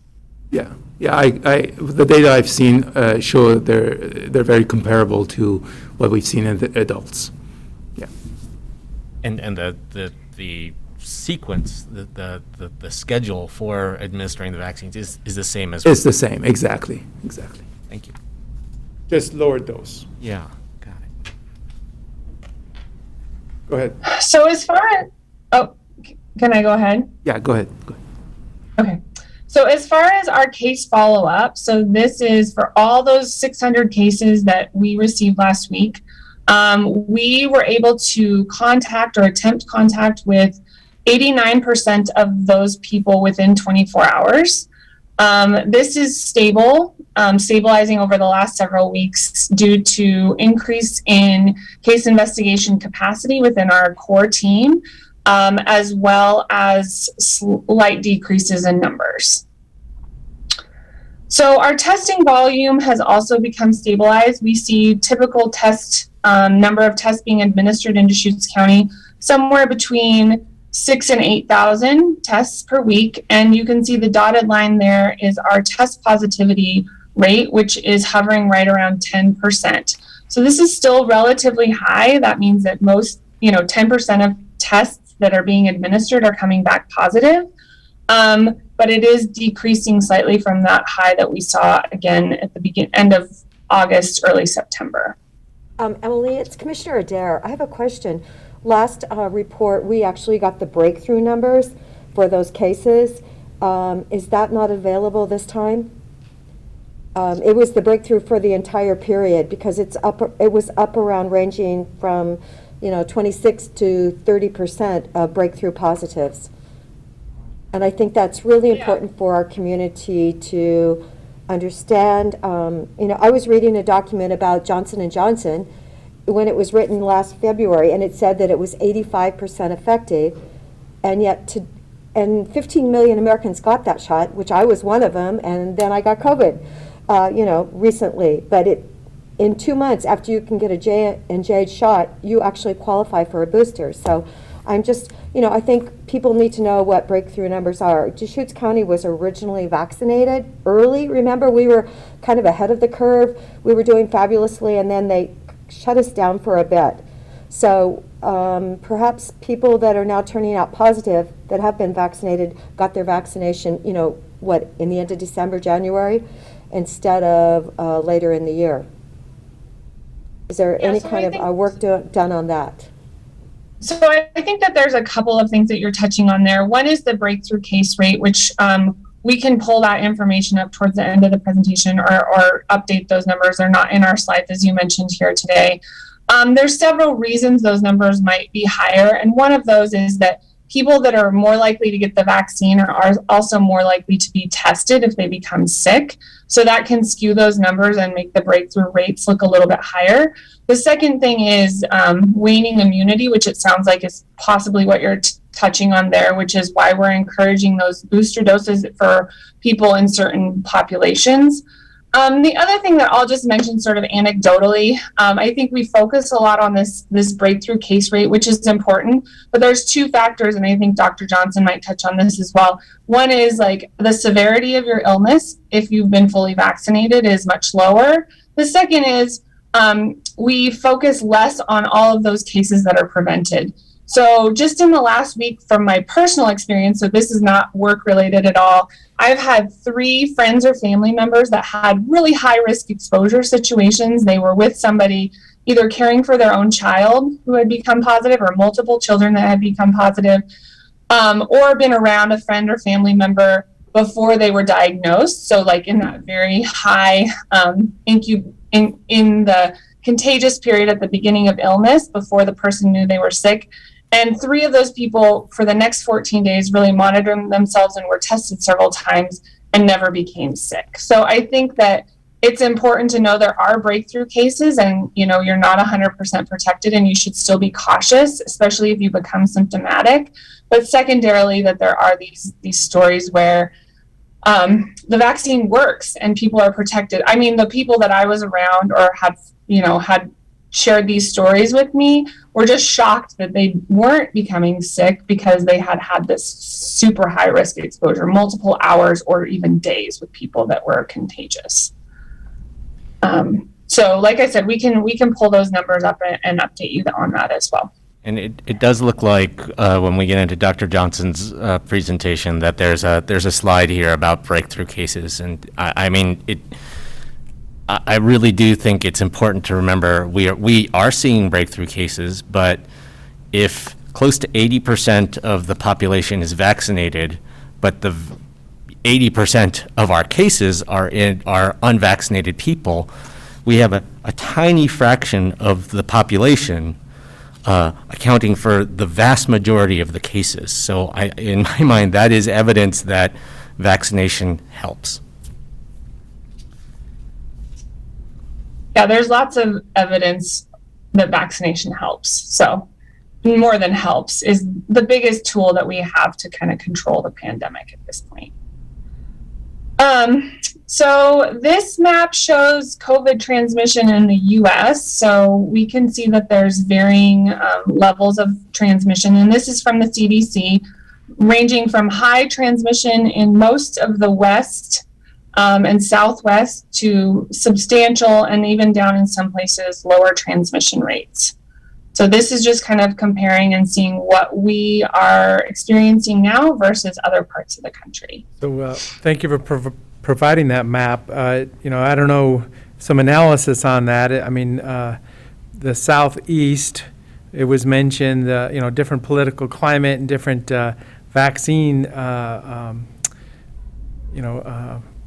Yeah, the data I've seen show they're very comparable to what we've seen in the adults. Yeah. And the sequence, the schedule for administering the vaccines is the same as. It's the same, exactly. Thank you. Just lower dose. Yeah, got it. Go ahead. So as far as, can I go ahead? Yeah, go ahead. Okay. So as far as our case follow-up, so this is for all those 600 cases that we received last week. We were able to contact or attempt contact with 89% of those people within 24 hours. This is stable, stabilizing over the last several weeks due to increase in case investigation capacity within our core team, as well as slight decreases in numbers. So our testing volume has also become stabilized. We see typical number of tests being administered in Deschutes County somewhere between 6,000 and 8,000 tests per week. And you can see the dotted line there is our test positivity rate, which is hovering right around 10%. So this is still relatively high. That means that most, 10% of tests that are being administered are coming back positive. But it is decreasing slightly from that high that we saw again at the end of August, early September. Emily, it's Commissioner Adair. I have a question. Last report, we actually got the breakthrough numbers for those cases. Is that not available this time? It was the breakthrough for the entire period because it was up around ranging from 26 to 30% of breakthrough positives. And I think that's really important for our community to understand. I was reading a document about Johnson & Johnson when it was written last February, and it said that it was 85% effective, and yet 15 million Americans got that shot, which I was one of them, and then I got COVID, recently. But in 2 months after you can get a J&J shot, you actually qualify for a booster. So I'm just, I think people need to know what breakthrough numbers are. Deschutes County was originally vaccinated early. Remember, we were kind of ahead of the curve. We were doing fabulously, and then they shut us down for a bit. So perhaps people that are now turning out positive that have been vaccinated got their vaccination, in the end of December, January, instead of later in the year. Is there any kind of work done on that? So I think that there's a couple of things that you're touching on there. One is the breakthrough case rate, which we can pull that information up towards the end of the presentation or update those numbers. They're not in our slides, as you mentioned here today. There's several reasons those numbers might be higher. And one of those is that people that are more likely to get the vaccine are also more likely to be tested if they become sick. So that can skew those numbers and make the breakthrough rates look a little bit higher. The second thing is waning immunity, which it sounds like is possibly what you're touching on there, which is why we're encouraging those booster doses for people in certain populations. The other thing that I'll just mention sort of anecdotally, I think we focus a lot on this breakthrough case rate, which is important, but there's two factors, and I think Dr. Johnson might touch on this as well. One is like the severity of your illness, if you've been fully vaccinated, is much lower. The second is we focus less on all of those cases that are prevented. So just in the last week, from my personal experience, so this is not work related at all, I've had 3 friends or family members that had really high risk exposure situations. They were with somebody either caring for their own child who had become positive, or multiple children that had become positive, or been around a friend or family member before they were diagnosed. So like in that very high in the contagious period at the beginning of illness before the person knew they were sick. And 3 of those people for the next 14 days really monitored themselves and were tested several times and never became sick. So I think that it's important to know there are breakthrough cases, and you're not 100% protected and you should still be cautious, especially if you become symptomatic. But secondarily, that there are these stories where the vaccine works and people are protected. I mean, the people that I was around or had shared these stories with me were just shocked that they weren't becoming sick because they had this super high risk exposure, multiple hours or even days with people that were contagious. So like I said, we can pull those numbers up and update you on that as well. And it does look like when we get into Dr. Johnson's presentation that there's a slide here about breakthrough cases, and I really do think it's important to remember we are seeing breakthrough cases, but if close to 80% of the population is vaccinated, but the 80% of our cases are unvaccinated people, we have a tiny fraction of the population accounting for the vast majority of the cases. So in my mind, that is evidence that vaccination helps. Yeah, there's lots of evidence that vaccination helps. So more than helps is the biggest tool that we have to kind of control the pandemic at this point. So this map shows COVID transmission in the US. So we can see that there's varying levels of transmission. And this is from the CDC, ranging from high transmission in most of the West and Southwest to substantial, and even down in some places, lower transmission rates. So this is just kind of comparing and seeing what we are experiencing now versus other parts of the country. So thank you for providing that map. I don't know, some analysis on that. I mean, the Southeast, it was mentioned, different political climate and different vaccine,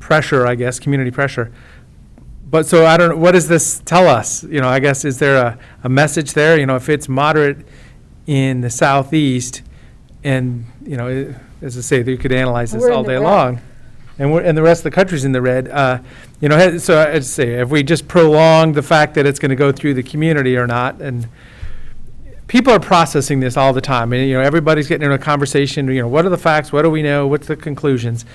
pressure, I guess, community pressure. But so I don't know, what does this tell us? I guess, is there a message there? If it's moderate in the Southeast, and, as I say, you could analyze this all day long, and the rest of the country's in the red. So I'd say, if we just prolong the fact that it's going to go through the community or not, and people are processing this all the time, and everybody's getting into a conversation. What are the facts? What do we know? What's the conclusions?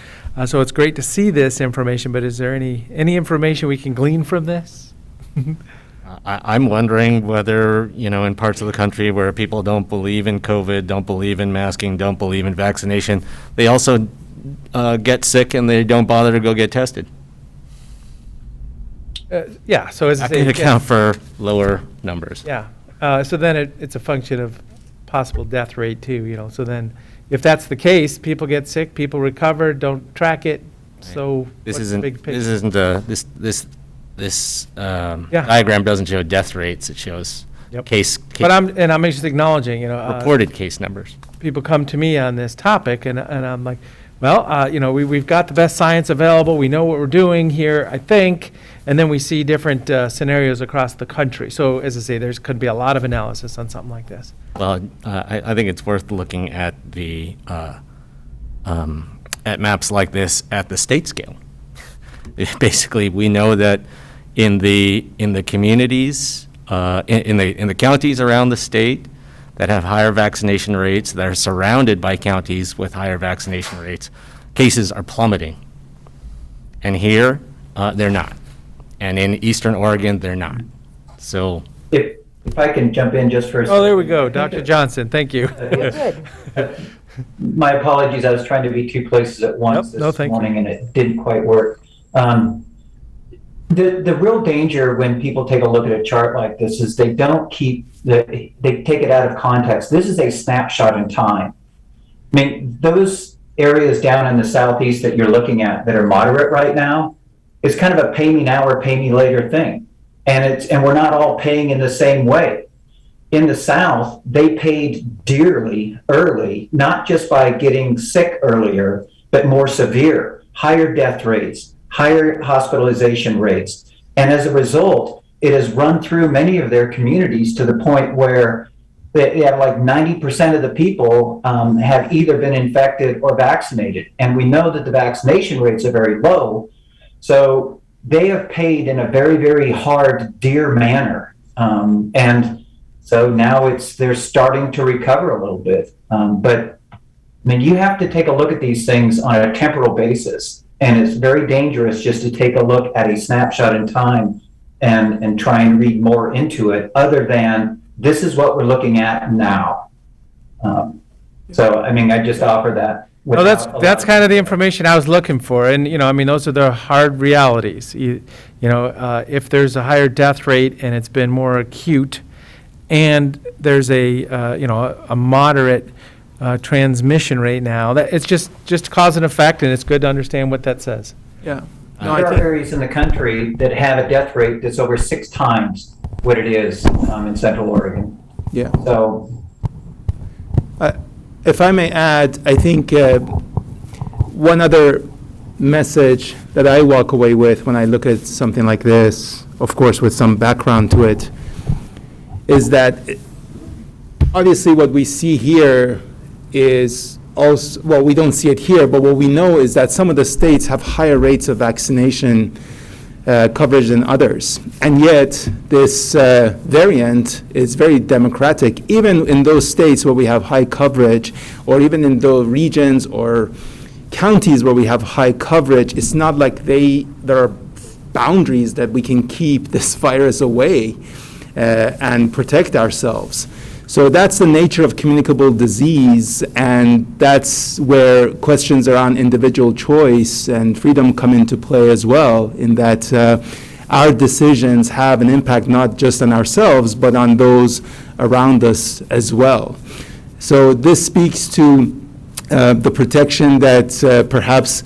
So it's great to see this information. But is there any information we can glean from this? I'm wondering whether in parts of the country where people don't believe in COVID, don't believe in masking, don't believe in vaccination, they also get sick and they don't bother to go get tested. Yeah. So as I That say, can account for lower numbers. Yeah. So then it's a function of possible death rate too, So then if that's the case, people get sick, people recover, don't track it. So This what's the big picture? This diagram doesn't show death rates. It shows case But I'm just acknowledging, reported case numbers. people come to me on this topic, and I'm like, well, we've got the best science available. We know what we're doing here, I think. And then we see different scenarios across the country. So as I say, there's could be a lot of analysis on something like this. Well, I think it's worth looking at the at maps like this at the state scale. Basically, we know that in the communities, in the counties around the state, that have higher vaccination rates, that are surrounded by counties with higher vaccination rates, cases are plummeting. And here, they're not. And in Eastern Oregon, they're not. So. If I can jump in just for a second. Oh, there we go. Dr. Johnson, thank you. Good. My apologies, I was trying to be two places at once Nope, no, this thank you. morning, and it didn't quite work. The real danger when people take a look at a chart like this is they don't they take it out of context. This is a snapshot in time. I mean, those areas down in the southeast that you're looking at that are moderate right now is kind of a pay me now or pay me later thing. And we're not all paying in the same way. In the South, they paid dearly early, not just by getting sick earlier, but more severe, higher death rates, higher hospitalization rates. And as a result, it has run through many of their communities to the point where they have like 90% of the people have either been infected or vaccinated. And we know that the vaccination rates are very low. So they have paid in a very, very hard, dear manner. And so now they're starting to recover a little bit. But I mean, you have to take a look at these things on a temporal basis. And it's very dangerous just to take a look at a snapshot in time and try and read more into it other than this is what we're looking at now. So, I mean, I just offer that. No, that's kind of the information I was looking for, and I mean, those are the hard realities. If there's a higher death rate and it's been more acute, and there's a moderate transmission rate now, that it's just cause and effect, and it's good to understand what that says. Yeah. There are areas in the country that have a death rate that's over 6 times what it is in Central Oregon. Yeah. So. If I may add, I think one other message that I walk away with when I look at something like this, of course with some background to it, is that obviously what we see here is also, well, we don't see it here, but what we know is that some of the states have higher rates of vaccination coverage than others. And yet this variant is very democratic, even in those states where we have high coverage, or even in those regions or counties where we have high coverage. It's not like there are boundaries that we can keep this virus away and protect ourselves. So that's the nature of communicable disease, and that's where questions around individual choice and freedom come into play as well, in that our decisions have an impact not just on ourselves, but on those around us as well. So this speaks to the protection that perhaps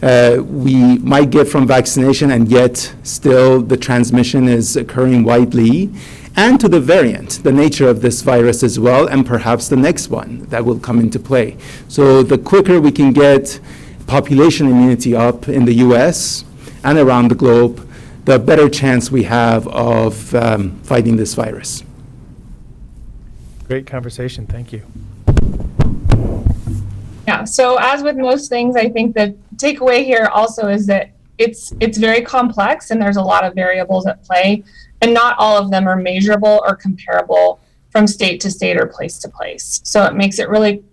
we might get from vaccination, and yet still the transmission is occurring widely, and to the variant, the nature of this virus as well, and perhaps the next one that will come into play. So the quicker we can get population immunity up in the US and around the globe, the better chance we have of fighting this virus. Great conversation, thank you. Yeah, so as with most things, I think the takeaway here also is that it's very complex and there's a lot of variables at play, and not all of them are measurable or comparable from state to state or place to place. So it makes it really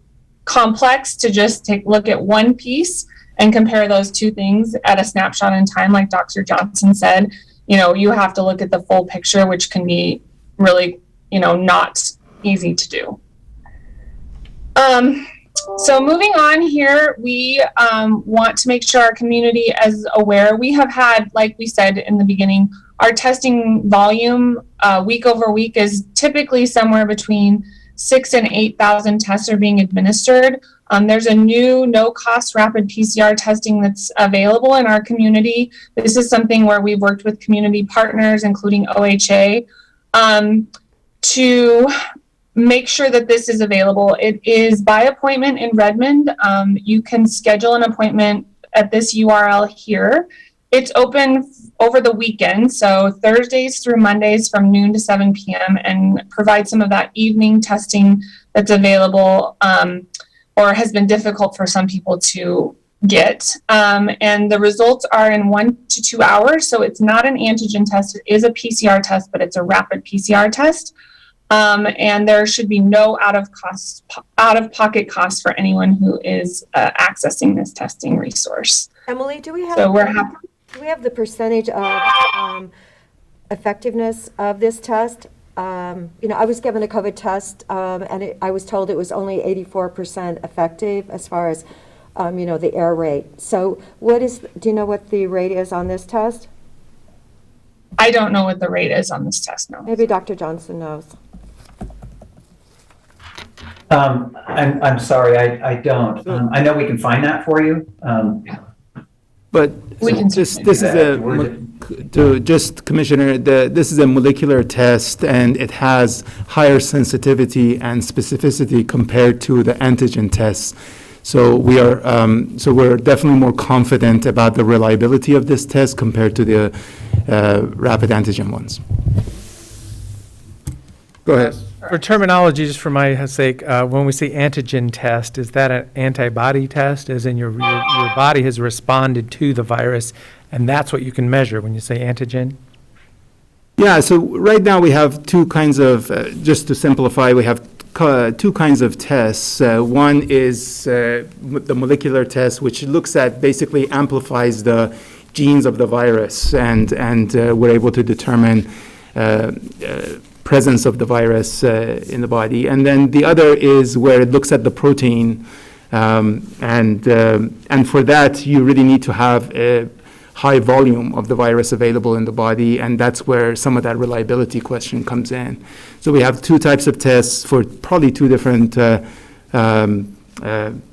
complex to just take a look at one piece and compare those two things at a snapshot in time. Like Dr. Johnson said, you have to look at the full picture, which can be really, not easy to do. So moving on here, we want to make sure our community is aware. We have had, like we said in the beginning, our testing volume week over week is typically somewhere between 6,000 and 8,000 tests are being administered. There's a new no-cost rapid PCR testing that's available in our community. This is something where we've worked with community partners, including OHA, to make sure that this is available. It is by appointment in Redmond. You can schedule an appointment at this URL here. It's open over the weekend, so Thursdays through Mondays from noon to 7 p.m. and provide some of that evening testing that's available or has been difficult for some people to get. And the results are in 1 to 2 hours, so it's not an antigen test. It is a PCR test, but it's a rapid PCR test. And there should be no out-of-pocket cost for anyone who is accessing this testing resource. Emily, do we have? So we're happy. Do we have the percentage of effectiveness of this test? I was given a COVID test, and I was told it was only 84% effective as far as, the error rate. So do you know what the rate is on this test? I don't know what the rate is on this test, no. Maybe Dr. Johnson knows. I'm sorry, I don't. I know we can find that for you. But We can this is Commissioner, this is a molecular test, and it has higher sensitivity and specificity compared to the antigen tests. So we're definitely more confident about the reliability of this test compared to the rapid antigen ones. Go ahead. For terminology, just for my sake, when we say antigen test, is that an antibody test, as in your body has responded to the virus, and that's what you can measure when you say antigen? Yeah, so right now we have two kinds of, just to simplify, we have two kinds of tests. One is the molecular test, which basically amplifies the genes of the virus, and we're able to determine presence of the virus in the body. And then the other is where it looks at the protein, and for that you really need to have a high volume of the virus available in the body, and that's where some of that reliability question comes in. So we have two types of tests for probably two different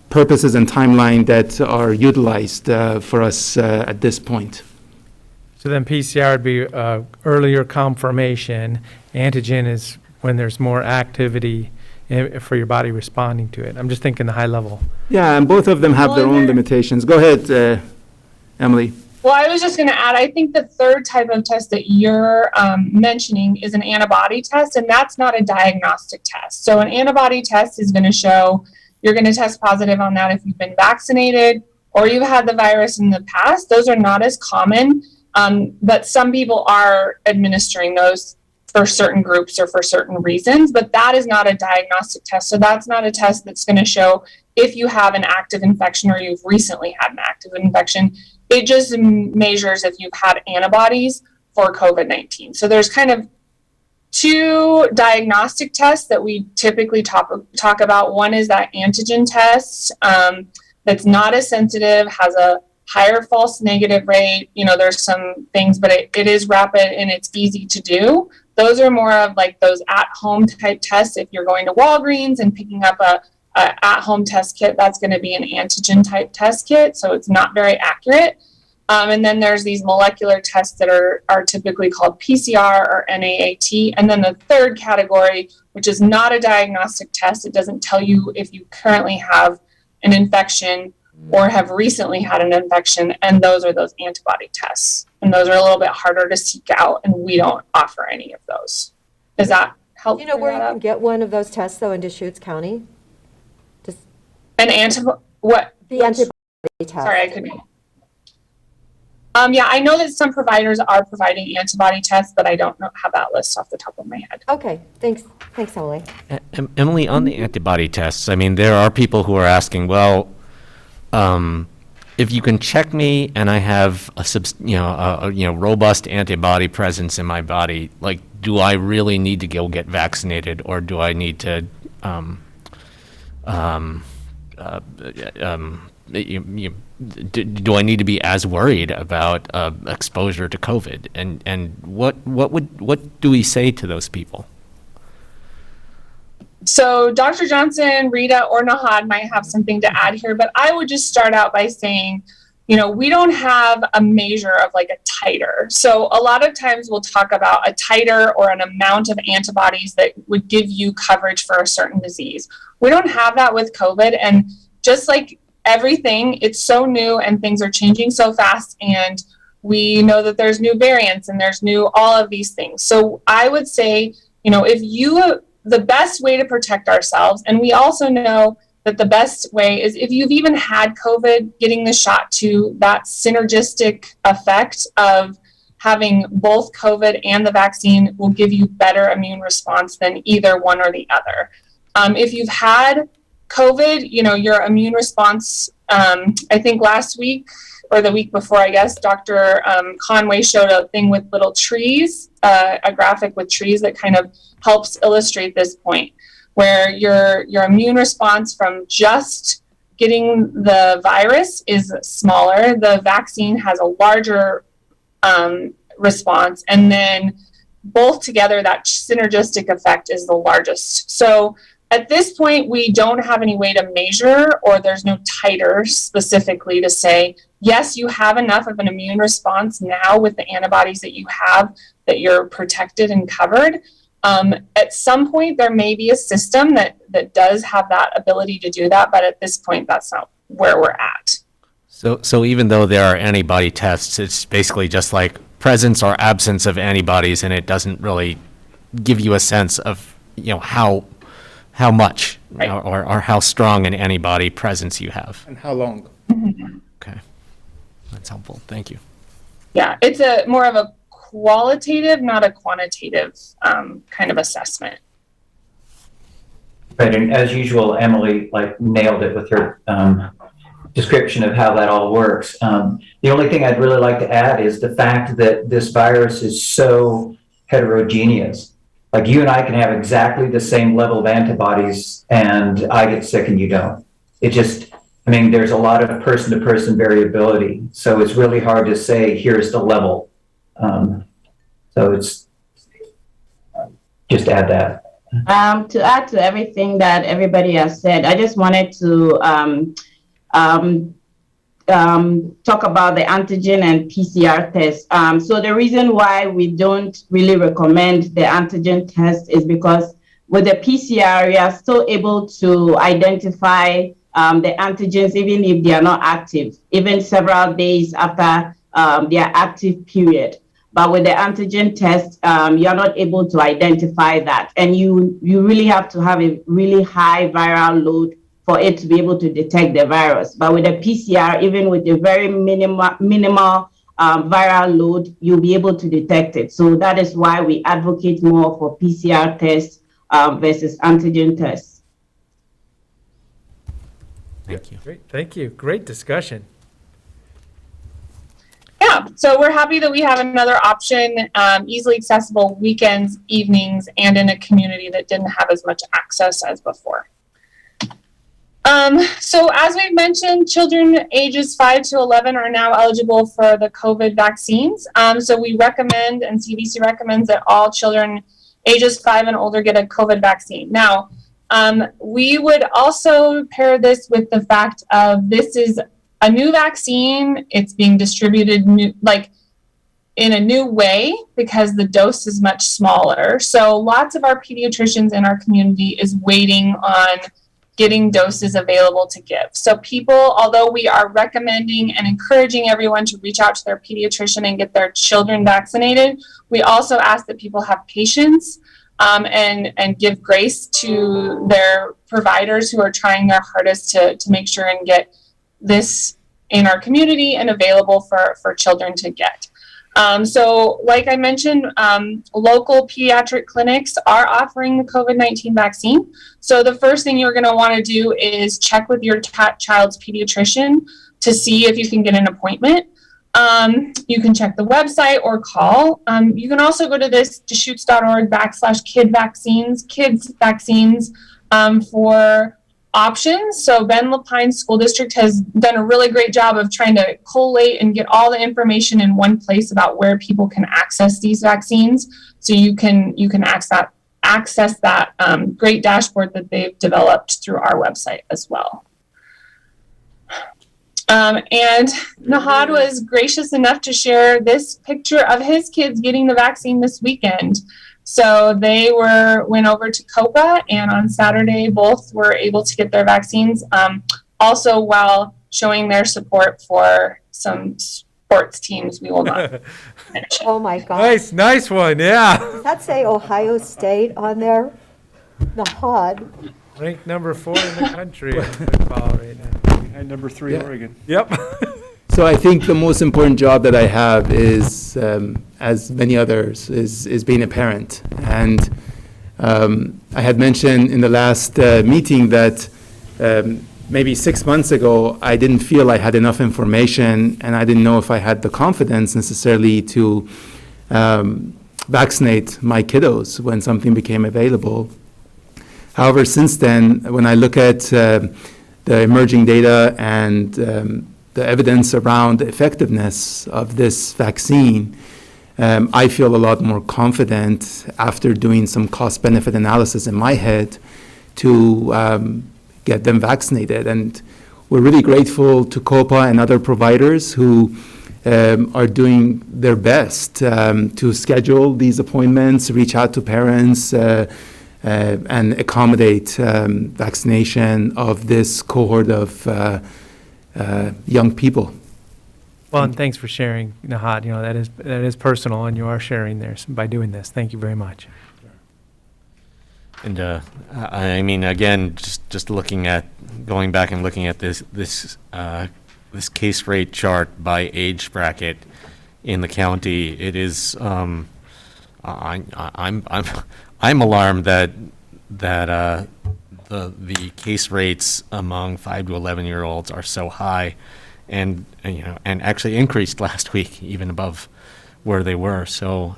purposes and timeline that are utilized for us at this point. So then PCR would be earlier confirmation. Antigen is when there's more activity for your body responding to it. I'm just thinking the high level. Yeah, and both of them have their own limitations. Go ahead, Emily. Well, I was just going to add, I think the third type of test that you're mentioning is an antibody test, and that's not a diagnostic test. So an antibody test is going to show you're going to test positive on that if you've been vaccinated or you've had the virus in the past. Those are not as common, but some people are administering those for certain groups or for certain reasons, but that is not a diagnostic test. So that's not a test that's going to show if you have an active infection or you've recently had an active infection. It just measures if you've had antibodies for COVID-19. So there's kind of two diagnostic tests that we typically talk about. One is that antigen test that's not as sensitive, has a higher false negative rate. There's some things, but it is rapid and it's easy to do. Those are more of like those at-home type tests. If you're going to Walgreens and picking up a at-home test kit, that's going to be an antigen type test kit, so it's not very accurate. And then there's these molecular tests that are typically called PCR or NAAT. And then the third category, which is not a diagnostic test, it doesn't tell you if you currently have an infection or have recently had an infection, and those are those antibody tests. And those are a little bit harder to seek out, and we don't offer any of those. Does that help? You know where you can get one of those tests, though, in Deschutes County? An antibody, what? The antibody test. Sorry, I couldn't. Yeah, I know that some providers are providing antibody tests, but I don't have that list off the top of my head. Okay, thanks, Emily. Emily, on the antibody tests, I mean, there are people who are asking, well, if you can check me and I have a robust antibody presence in my body, like, do I really need to go get vaccinated, or do I need to do I need to be as worried about exposure to COVID? And what do we say to those people? So Dr. Johnson, Rita, or Nahad might have something to add here, but I would just start out by saying, we don't have a measure of like a titer. So a lot of times we'll talk about a titer or an amount of antibodies that would give you coverage for a certain disease. We don't have that with COVID. And just like everything, it's so new and things are changing so fast. And we know that there's new variants and there's all of these things. So I would say, the best way to protect ourselves, and we also know that the best way is if you've even had COVID, getting the shot to that synergistic effect of having both COVID and the vaccine will give you better immune response than either one or the other. If you've had COVID, your immune response, I think last week or the week before, I guess, Dr. Conway showed a thing with little trees, a graphic with trees that kind of helps illustrate this point, where your immune response from just getting the virus is smaller. The vaccine has a larger response, and then both together, that synergistic effect is the largest. So at this point, we don't have any way to measure, or there's no titer specifically to say, yes, you have enough of an immune response now with the antibodies that you have that you're protected and covered. At some point, there may be a system that does have that ability to do that, but at this point, that's not where we're at. So even though there are antibody tests, it's basically just like presence or absence of antibodies, and it doesn't really give you a sense of, how much Right. or how strong an antibody presence you have. And how long? Okay, that's helpful. Thank you. Yeah, it's a more of a qualitative, not a quantitative kind of assessment. Right, and as usual, Emily nailed it with her description of how that all works. The only thing I'd really like to add is the fact that this virus is so heterogeneous. Like you and I can have exactly the same level of antibodies and I get sick and you don't. There's a lot of person-to-person variability. So it's really hard to say, here's the level. So it's just add that. To add to everything that everybody has said, I just wanted to talk about the antigen and PCR test. So the reason why we don't really recommend the antigen test is because with the PCR, we are still able to identify the antigens even if they are not active, even several days after their active period. But with the antigen test, you are not able to identify that. And you really have to have a really high viral load for it to be able to detect the virus. But with the PCR, even with a very minimal viral load, you'll be able to detect it. So that is why we advocate more for PCR tests versus antigen tests. Thank you. Great, thank you. Great discussion. Yeah, so we're happy that we have another option, easily accessible weekends, evenings, and in a community that didn't have as much access as before. So as we've mentioned, children ages 5 to 11 are now eligible for the COVID vaccines. So we recommend, and CDC recommends, that all children ages 5 and older get a COVID vaccine. Now, we would also pair this with the fact of this is a new vaccine. It's being distributed in a new way because the dose is much smaller. So lots of our pediatricians in our community is waiting on getting doses available to give. So people, although we are recommending and encouraging everyone to reach out to their pediatrician and get their children vaccinated, we also ask that people have patience and give grace to their providers who are trying their hardest to make sure and get this in our community and available for children to get. So like I mentioned, local pediatric clinics are offering the COVID-19 vaccine. So the first thing you're going to want to do is check with your child's pediatrician to see if you can get an appointment. You can check the website or call. You can also go to this Deschutes.org/kids vaccines for options. So Ben Lapine School District has done a really great job of trying to collate and get all the information in one place about where people can access these vaccines. So you can access that great dashboard that they've developed through our website as well. And Nahad was gracious enough to share this picture of his kids getting the vaccine this weekend. So they went over to COPA, and on Saturday, both were able to get their vaccines, also while showing their support for some sports teams. We will not mention. Oh, my God. Nice one, yeah. Does that say Ohio State on there? Nahad. Ranked number 4 in the country in football right now. And number 3, Oregon. Yep. So I think the most important job that I have is, as many others, is being a parent. And I had mentioned in the last meeting that maybe 6 months ago, I didn't feel I had enough information, and I didn't know if I had the confidence necessarily to vaccinate my kiddos when something became available. However, since then, when I look at the emerging data and the evidence around the effectiveness of this vaccine, I feel a lot more confident after doing some cost-benefit analysis in my head to get them vaccinated. And we're really grateful to COPA and other providers who are doing their best to schedule these appointments, reach out to parents, and accommodate vaccination of this cohort of young people. Well, and thanks for sharing, Nahad. That is personal, and you are sharing there by doing this. Thank you very much. And I mean, again, just going back and looking at this case rate chart by age bracket in the county, it is I'm alarmed that the case rates among 5 to 11-year-olds are so high, and actually increased last week even above where they were. So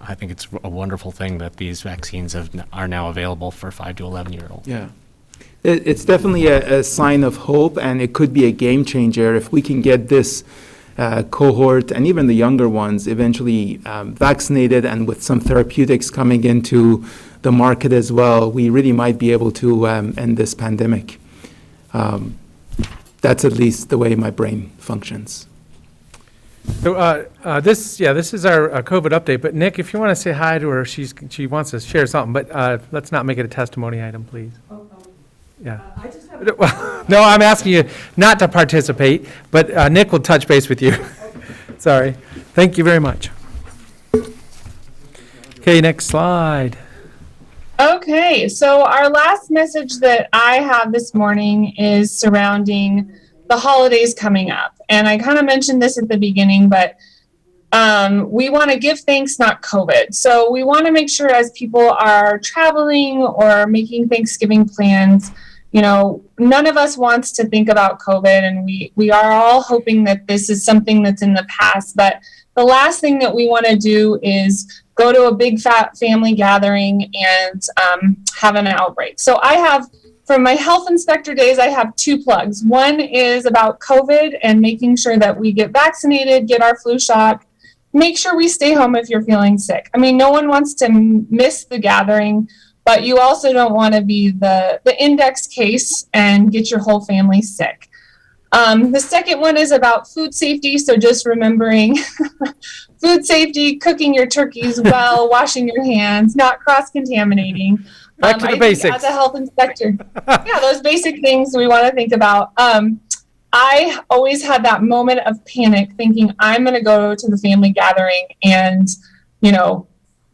I think it's a wonderful thing that these vaccines are now available for 5 to 11-year-olds. Yeah. It's definitely a sign of hope, and it could be a game changer if we can get this cohort and even the younger ones eventually vaccinated, and with some therapeutics coming into the market as well, we really might be able to end this pandemic. That's at least the way my brain functions. So this is our COVID update. But Nick, if you want to say hi to her, she wants to share something. But let's not make it a testimony item, please. Yeah. I just have No, I'm asking you not to participate, but Nick will touch base with you. Sorry. Thank you very much. Okay, next slide. Okay, so our last message that I have this morning is surrounding the holidays coming up. And I kind of mentioned this at the beginning, but we want to give thanks, not COVID. So we want to make sure as people are traveling or making Thanksgiving plans, none of us wants to think about COVID, and we are all hoping that this is something that's in the past. But the last thing that we want to do is go to a big fat family gathering and have an outbreak. So I have, from my health inspector days, I have 2 plugs. One is about COVID and making sure that we get vaccinated, get our flu shot, make sure we stay home if you're feeling sick. I mean, no one wants to miss the gathering, but you also don't want to be the index case and get your whole family sick. The second one is about food safety. So just remembering food safety, cooking your turkeys well, washing your hands, not cross-contaminating. Back to the basics. As a health inspector, yeah, those basic things we want to think about. I always had that moment of panic thinking I'm going to go to the family gathering and,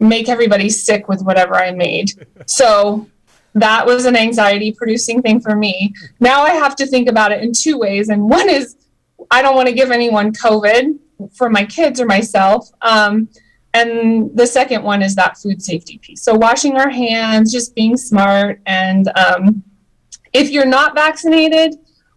make everybody sick with whatever I made. So that was an anxiety producing thing for me. Now I have to think about it in 2 ways. And one is I don't want to give anyone COVID for my kids or myself. And the second one is that food safety piece. So washing our hands, just being smart. And if you're not vaccinated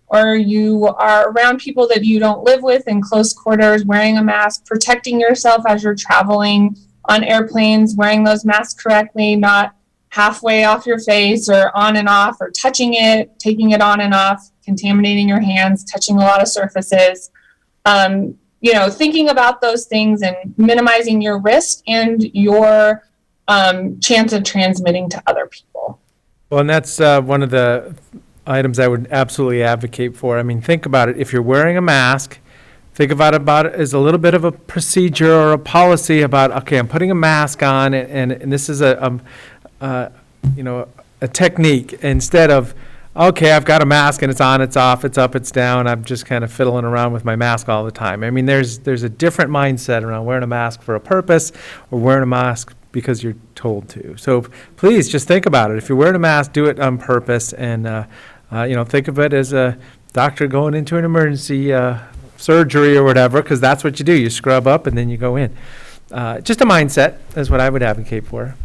or you are around people that you don't live with in close quarters, wearing a mask, protecting yourself as you're traveling on airplanes, wearing those masks correctly, not halfway off your face or on and off, or touching it, taking it on and off, contaminating your hands, touching a lot of surfaces. Thinking about those things and minimizing your risk and your chance of transmitting to other people. Well, and that's one of the items I would absolutely advocate for. I mean, think about it. If you're wearing a mask, think about it as a little bit of a procedure or a policy about, okay, I'm putting a mask on, and this is a technique, instead of, okay, I've got a mask and it's on, it's off, it's up, it's down, I'm just kind of fiddling around with my mask all the time. I mean, there's a different mindset around wearing a mask for a purpose or wearing a mask because you're told to. So please just think about it. If you're wearing a mask, do it on purpose, and think of it as doctor going into an emergency surgery or whatever, because that's what you do. You scrub up and then you go in. Just a mindset is what I would advocate for.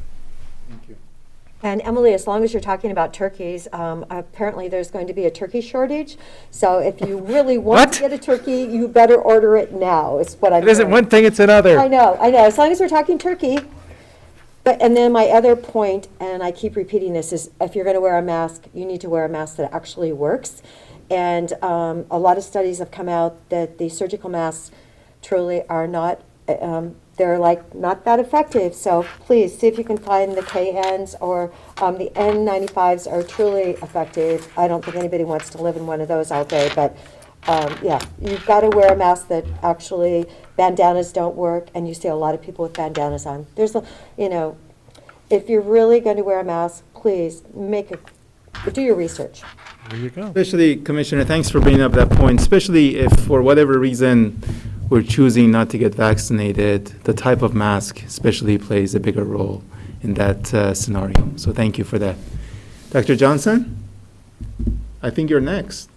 And Emily, as long as you're talking about turkeys, apparently there's going to be a turkey shortage. So if you really want to get a turkey, you better order it now, is what I'm It isn't hearing. one thing, it's another. I know. As long as we're talking turkey. But, and then my other point, and I keep repeating this, is if you're going to wear a mask, you need to wear a mask that actually works. And a lot of studies have come out that the surgical masks truly are not, they're like not that effective. So please see if you can find the KNs or the N95s are truly effective. I don't think anybody wants to live in one of those all day, but yeah, you've got to wear a mask that actually, bandanas don't work, and you see a lot of people with bandanas on. There's a, you know, if you're really going to wear a mask, please do your research. There you go. Especially, Commissioner, thanks for bringing up that point, especially if for whatever reason we're choosing not to get vaccinated, the type of mask especially plays a bigger role in that scenario. So thank you for that. Dr. Johnson, I think you're next.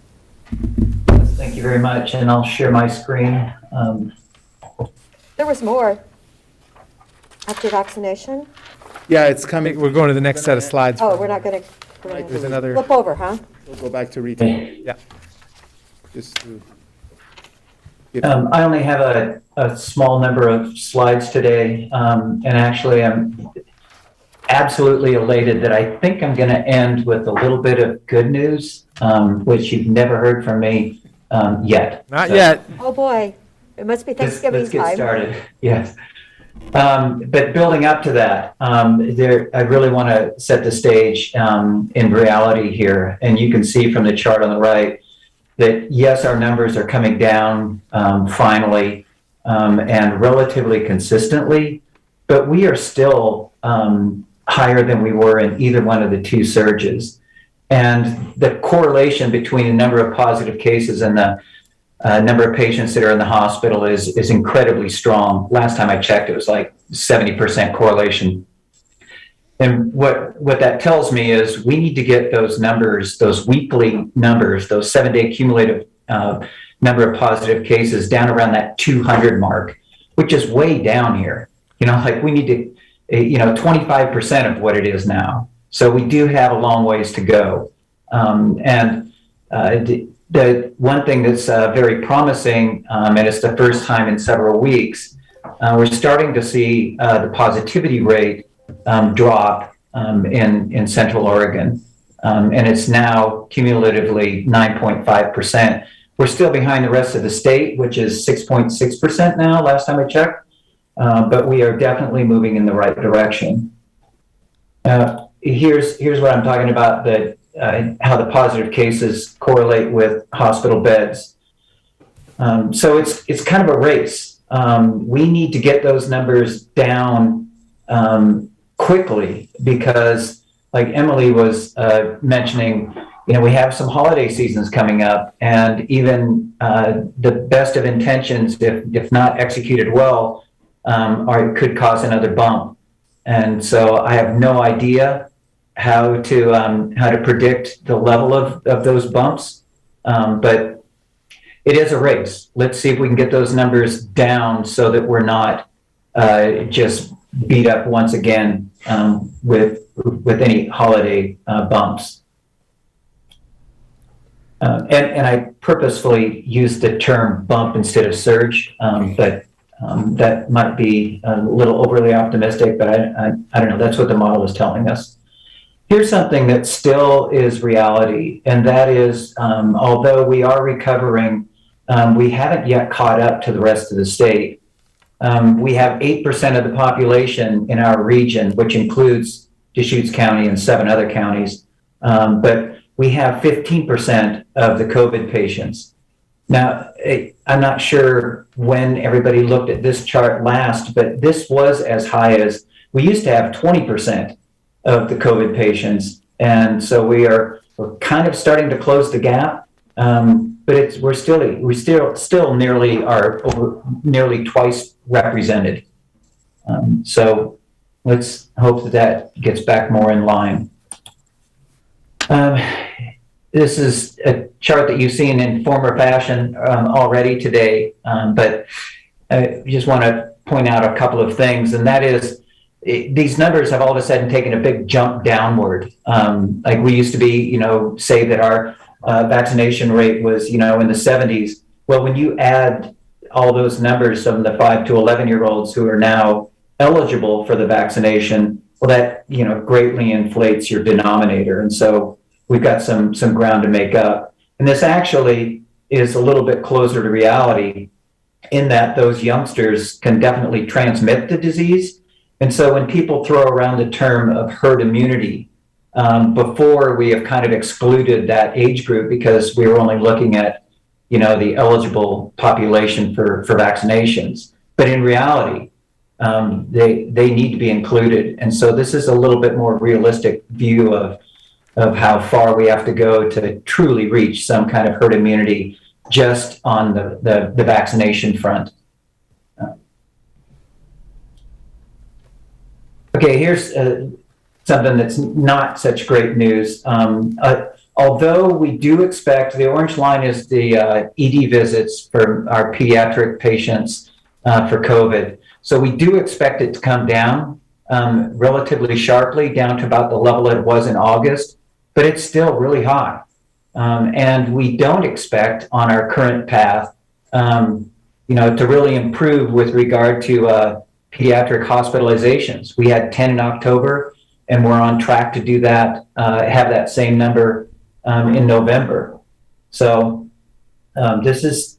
Thank you very much, and I'll share my screen. There was more after vaccination. Yeah, it's coming. We're going to the next set of slides. Oh, we're not going to There's another. flip over, huh? We'll go back to retail. Yeah. Just to I only have a small number of slides today, and actually I'm absolutely elated that I think I'm going to end with a little bit of good news, which you've never heard from me yet. Not yet. Oh, boy. It must be Thanksgiving Let's get time. started. Yes. But building up to that, I really want to set the stage in reality here. And you can see from the chart on the right that, yes, our numbers are coming down finally and relatively consistently, but we are still higher than we were in either one of the two surges. And the correlation between the number of positive cases and the number of patients that are in the hospital is incredibly strong. Last time I checked, it was like 70% correlation. And what that tells me is we need to get those numbers, those weekly numbers, those 7-day cumulative number of positive cases down around that 200 mark, which is way down here. You know, like we need to, 25% of what it is now. So we do have a long ways to go. The one thing that's very promising, and it's the first time in several weeks, we're starting to see the positivity rate drop in Central Oregon. And it's now cumulatively 9.5%. We're still behind the rest of the state, which is 6.6% now, last time I checked. But we are definitely moving in the right direction. Here's what I'm talking about, how the positive cases correlate with hospital beds. So it's kind of a race. We need to get those numbers down quickly because, like Emily was mentioning, we have some holiday seasons coming up, and even the best of intentions, if not executed well, could cause another bump. And so I have no idea how to predict the level of those bumps, but it is a race. Let's see if we can get those numbers down so that we're not just beat up once again with any holiday bumps. And I purposefully used the term bump instead of surge, but that might be a little overly optimistic, but I don't know. That's what the model is telling us. Here's something that still is reality, and that is, although we are recovering, we haven't yet caught up to the rest of the state. We have 8% of the population in our region, which includes Deschutes County and 7 other counties, but we have 15% of the COVID patients. Now, I'm not sure when everybody looked at this chart last, but this was as high as, we used to have 20% of the COVID patients. And so we're kind of starting to close the gap, but we're still nearly twice represented. So let's hope that gets back more in line. this is a chart that you've seen in former fashion already today, but I just want to point out a couple of things, and that is these numbers have all of a sudden taken a big jump downward. Like we used to be, say that our vaccination rate was, in the 70s. Well, when you add all those numbers from the 5 to 11-year-olds who are now eligible for the vaccination, well, that, greatly inflates your denominator. And so we've got some ground to make up. And this actually is a little bit closer to reality in that those youngsters can definitely transmit the disease. And so when people throw around the term of herd immunity, before we have kind of excluded that age group because we were only looking at, the eligible population for vaccinations. But in reality, they need to be included. And so this is a little bit more realistic view of how far we have to go to truly reach some kind of herd immunity just on the vaccination front. Okay, here's something that's not such great news. Although we do expect, the orange line is the ED visits for our pediatric patients for COVID. So we do expect it to come down relatively sharply, down to about the level it was in August, but it's still really high. And we don't expect on our current path, to really improve with regard to pediatric hospitalizations. We had 10 in October, and we're on track to do that, have that same number in November. So this,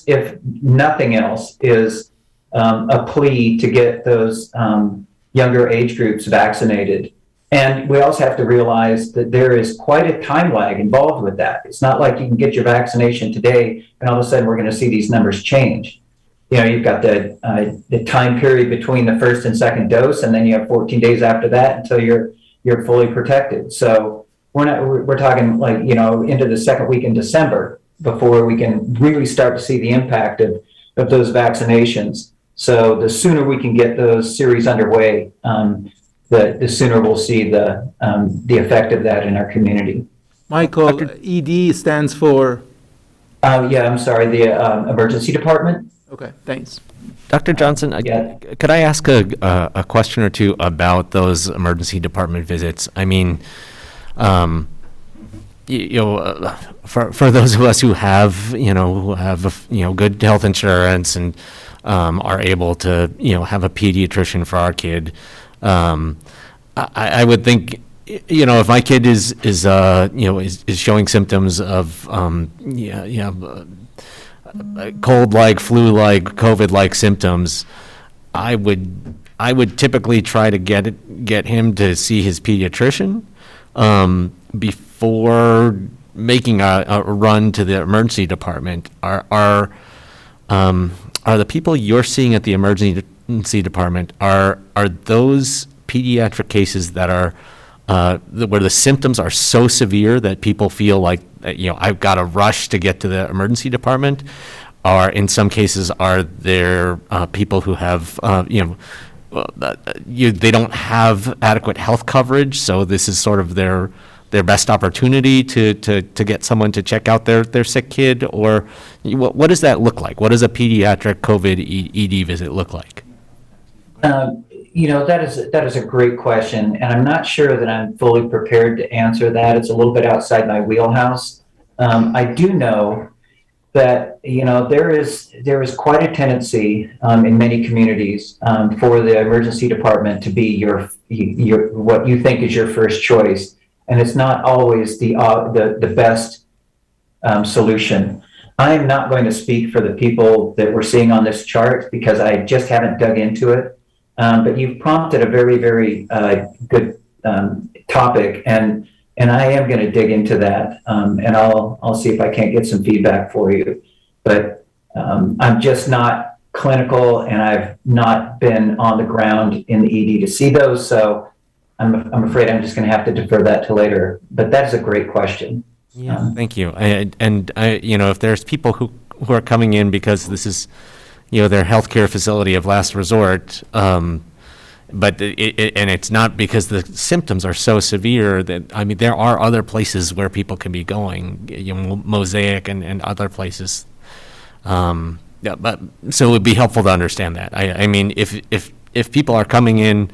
if nothing else, is a plea to get those younger age groups vaccinated. And we also have to realize that there is quite a time lag involved with that. It's not like you can get your vaccination today and all of a sudden we're going to see these numbers change. You've got the time period between the first and second dose, and then you have 14 days after that until you're fully protected. So we're talking like, into the second week in December before we can really start to see the impact of those vaccinations. So the sooner we can get those series underway, the sooner we'll see the effect of that in our community. Michael, ED stands for? I'm sorry, the emergency department. Okay, thanks. Dr. Johnson, could I ask a question or two about those emergency department visits? I mean, for those of us who have, good health insurance and are able to, have a pediatrician for our kid, I would think, if my kid is showing symptoms of, cold-like, flu-like, COVID-like symptoms, I would typically try to get him to see his pediatrician before making a run to the emergency department. Are the people you're seeing at the emergency department, are those pediatric cases that are where the symptoms are so severe that people feel like, I've got to rush to get to the emergency department? Or in some cases, are there people who have, they don't have adequate health coverage, so this is sort of their best opportunity to get someone to check out their sick kid? Or what does that look like? What does a pediatric COVID ED visit look like? That is a great question, and I'm not sure that I'm fully prepared to answer that. It's a little bit outside my wheelhouse. I do know that there is quite a tendency in many communities for the emergency department to be your what you think is your first choice, and it's not always the best solution. I am not going to speak for the people that we're seeing on this chart because I just haven't dug into it. But you've prompted a very, very good topic, and I am going to dig into that, and I'll see if I can't get some feedback for you. But I'm just not clinical, and I've not been on the ground in the ED to see those, so I'm afraid I'm just going to have to defer that to later. But that is a great question. Yeah, thank you. And if there's people who are coming in because this is their healthcare facility of last resort, but and it's not because the symptoms are so severe that, I mean, there are other places where people can be going, Mosaic and other places. Yeah, but so it would be helpful to understand that. I mean, if people are coming in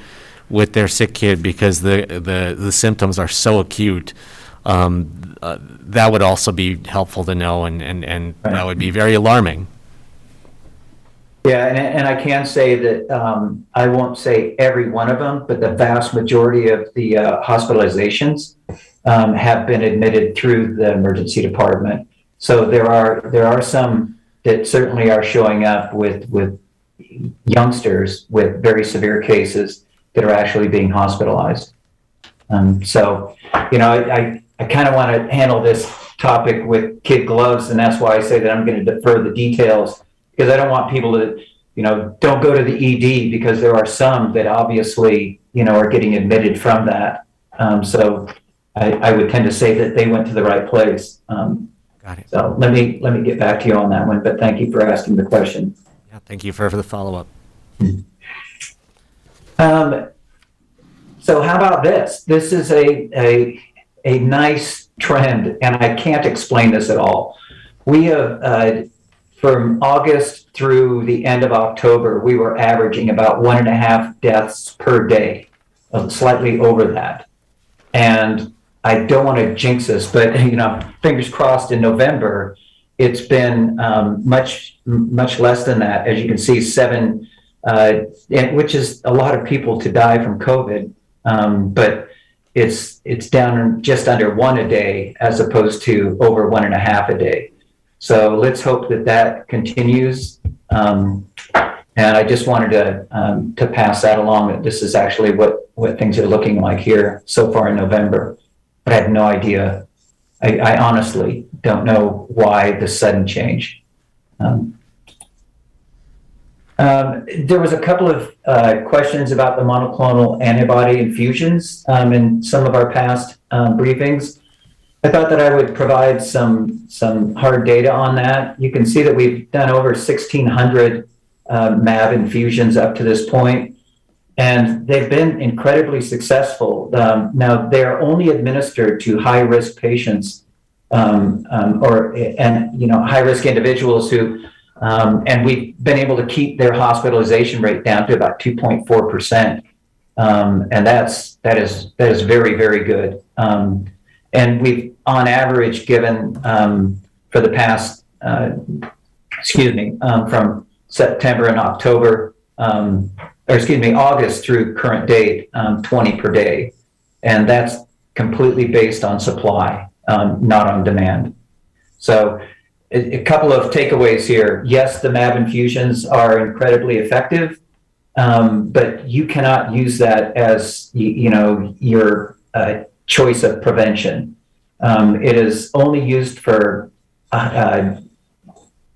with their sick kid because the symptoms are so acute, that would also be helpful to know, and that would be very alarming. Yeah, and I can say that I won't say every one of them, but the vast majority of the hospitalizations have been admitted through the emergency department. So there are some that certainly are showing up with youngsters with very severe cases that are actually being hospitalized. So, I kind of want to handle this topic with kid gloves, and that's why I say that I'm going to defer the details, because I don't want people to, don't go to the ED, because there are some that obviously, are getting admitted from that. So I would tend to say that they went to the right place. Got it. So let me get back to you on that one, but thank you for asking the question. Yeah, thank you for the follow-up. So how about this? This is a nice trend, and I can't explain this at all. We have, from August through the end of October, we were averaging about 1.5 deaths per day, slightly over that. And I don't want to jinx this, but fingers crossed, in November, it's been much less than that. As you can see, 7, which is a lot of people to die from COVID, but it's down just under 1 a day as opposed to over 1.5 a day. So let's hope that continues. And I just wanted to pass that along, that this is actually what things are looking like here so far in November. But I have no idea. I honestly don't know why the sudden change. There was a couple of questions about the monoclonal antibody infusions in some of our past briefings. I thought that I would provide some hard data on that. You can see that we've done over 1,600 MAB infusions up to this point, and they've been incredibly successful. Now, they're only administered to high-risk patients high-risk individuals who, and we've been able to keep their hospitalization rate down to about 2.4%, and that is very, very good. And we've, on average, given for the past, from September and October, August through current date, 20 per day. And that's completely based on supply, not on demand. So a couple of takeaways here. Yes, the MAB infusions are incredibly effective, but you cannot use that as, your choice of prevention. It is only used for,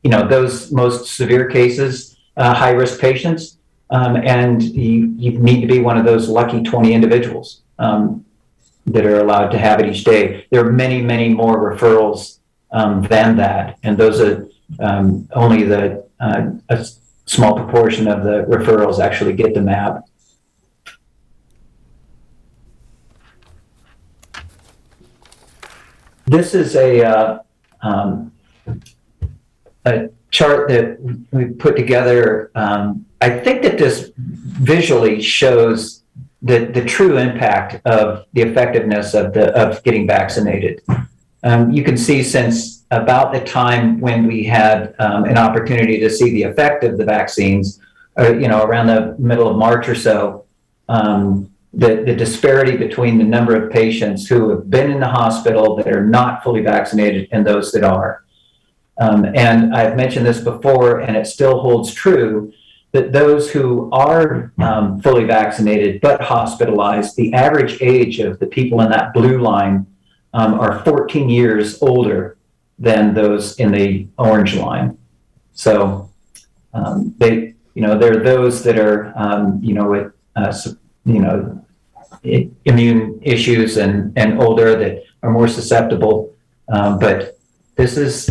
those most severe cases, high-risk patients, and you need to be one of those lucky 20 individuals that are allowed to have it each day. There are many, many more referrals than that, and those are only a small proportion of the referrals actually get the MAB. This is a chart that we put together. I think that this visually shows the true impact of the effectiveness of getting vaccinated. You can see since about the time when we had an opportunity to see the effect of the vaccines, around the middle of March or so, the disparity between the number of patients who have been in the hospital that are not fully vaccinated and those that are. And I've mentioned this before, and it still holds true, that those who are fully vaccinated but hospitalized, the average age of the people in that blue line are 14 years older than those in the orange line. So there are those that are, with, immune issues and older that are more susceptible. But if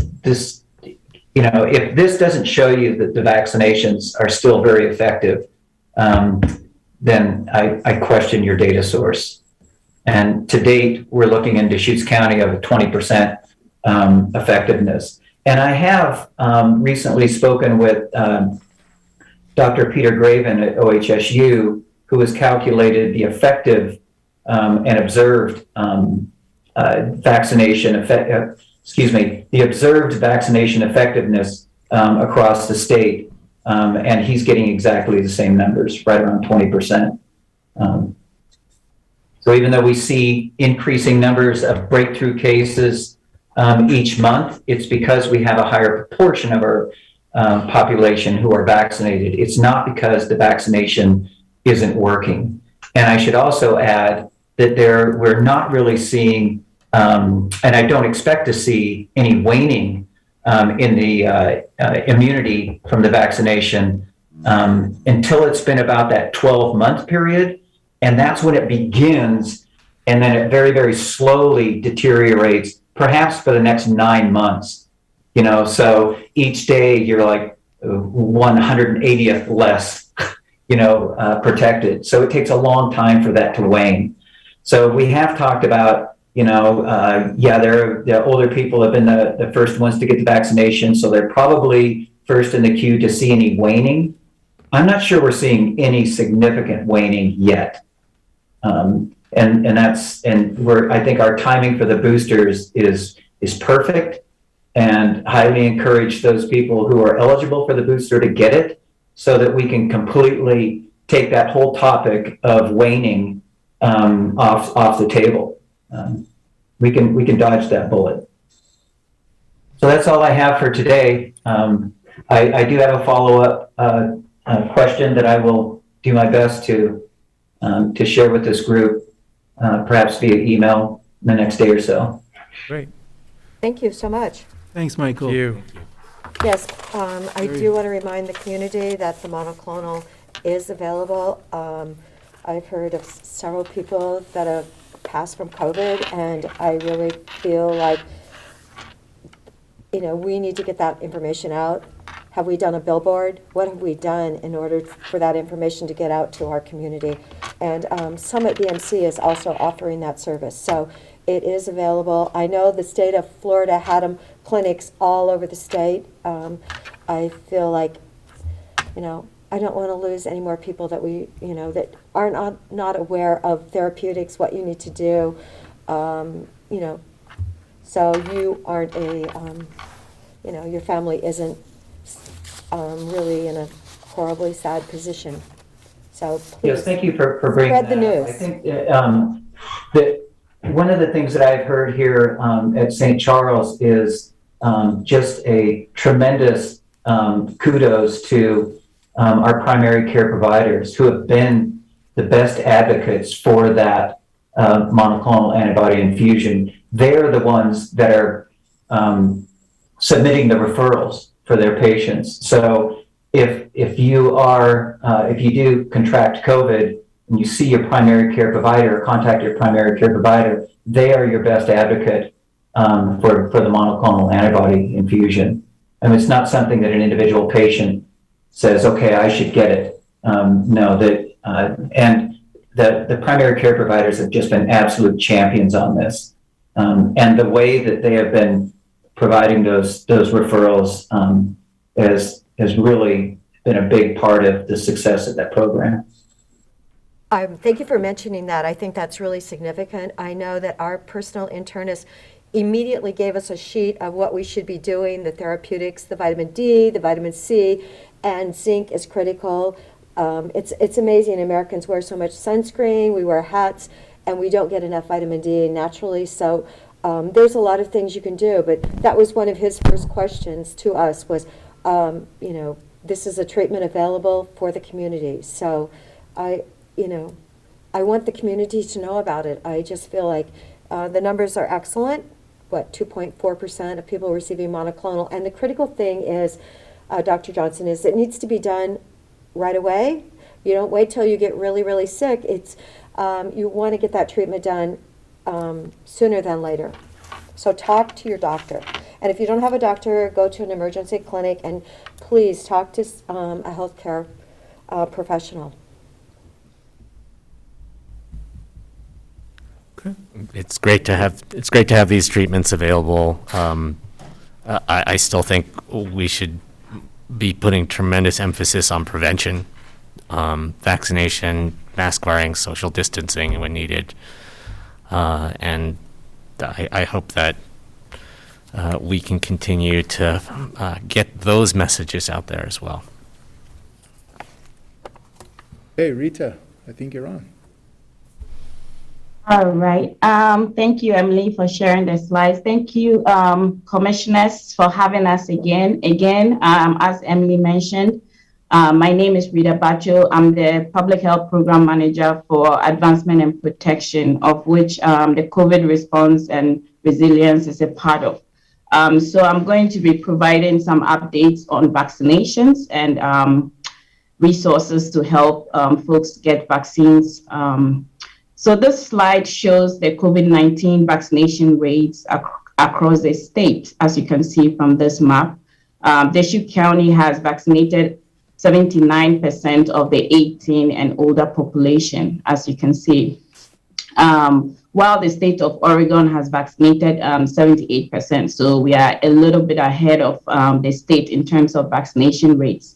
this doesn't show you that the vaccinations are still very effective, then I question your data source. And to date, we're looking in Deschutes County of a 20% effectiveness. And I have recently spoken with Dr. Peter Graven at OHSU, who has calculated the effective and observed vaccination the observed vaccination effectiveness across the state, and he's getting exactly the same numbers, right around 20%. So even though we see increasing numbers of breakthrough cases each month, it's because we have a higher proportion of our population who are vaccinated. It's not because the vaccination isn't working. And I should also add that we're not really seeing, and I don't expect to see any waning in the immunity from the vaccination until it's been about that 12-month period. And that's when it begins, and then it very, very slowly deteriorates, perhaps for the next 9 months. You know, so each day you're like 180th less, protected. So it takes a long time for that to wane. So we have talked about, the older people have been the first ones to get the vaccination, so they're probably first in the queue to see any waning. I'm not sure we're seeing any significant waning yet. I think our timing for the boosters is perfect, and highly encourage those people who are eligible for the booster to get it, so that we can completely take that whole topic of waning off the table. We can dodge that bullet. So that's all I have for today. I do have a follow-up question that I will do my best to share with this group, perhaps via email in the next day or so. Great. Thank you so much. Thanks, Michael. Thank you. Yes, I do want to remind the community that the monoclonal is available. I've heard of several people that have passed from COVID, and I really feel like, we need to get that information out. Have we done a billboard? What have we done in order for that information to get out to our community? And Summit BMC is also offering that service. So it is available. I know the state of Florida had clinics all over the state. I feel like, I don't want to lose any more people that that are not aware of therapeutics, what you need to do, so you aren't your family isn't really in a horribly sad position. So please. Yes, thank you for bringing spread the that news. I think that one of the things that I've heard here at St. Charles is just a tremendous kudos to our primary care providers, who have been the best advocates for that monoclonal antibody infusion. They're the ones that are submitting the referrals for their patients. So if you do contract COVID and you see your primary care provider, or contact your primary care provider, they are your best advocate for the monoclonal antibody infusion. And it's not something that an individual patient says, okay, I should get it. And the primary care providers have just been absolute champions on this. And the way that they have been providing those referrals has really been a big part of the success of that program. Thank you for mentioning that. I think that's really significant. I know that our personal internist immediately gave us a sheet of what we should be doing, the therapeutics, the vitamin D, the vitamin C, and zinc is critical. It's amazing Americans wear so much sunscreen, we wear hats, and we don't get enough vitamin D naturally. So there's a lot of things you can do, but that was one of his first questions to us was, this is a treatment available for the community. So I want the community to know about it. I just feel like the numbers are excellent. 2.4% of people receiving monoclonal. And the critical thing is, Dr. Johnson, is it needs to be done right away. You don't wait till you get really, really sick. It's you want to get that treatment done sooner than later. So talk to your doctor. And if you don't have a doctor, go to an emergency clinic and please talk to a healthcare professional. It's great to have these treatments available. I still think we should be putting tremendous emphasis on prevention, vaccination, mask wearing, social distancing when needed. And I hope that we can continue to get those messages out there as well. Hey, Rita, I think you're on. All right. Thank you, Emily, for sharing the slides. Thank you, commissioners, for having us again. As Emily mentioned, my name is Rita Bacho. I'm the Public Health Program Manager for Advancement and Protection, of which the COVID response and resilience is a part of. So I'm going to be providing some updates on vaccinations and resources to help folks get vaccines. So this slide shows the COVID-19 vaccination rates across the state, as you can see from this map. Deschutes County has vaccinated 79% of the 18 and older population, as you can see, while the state of Oregon has vaccinated 78%. So we are a little bit ahead of the state in terms of vaccination rates.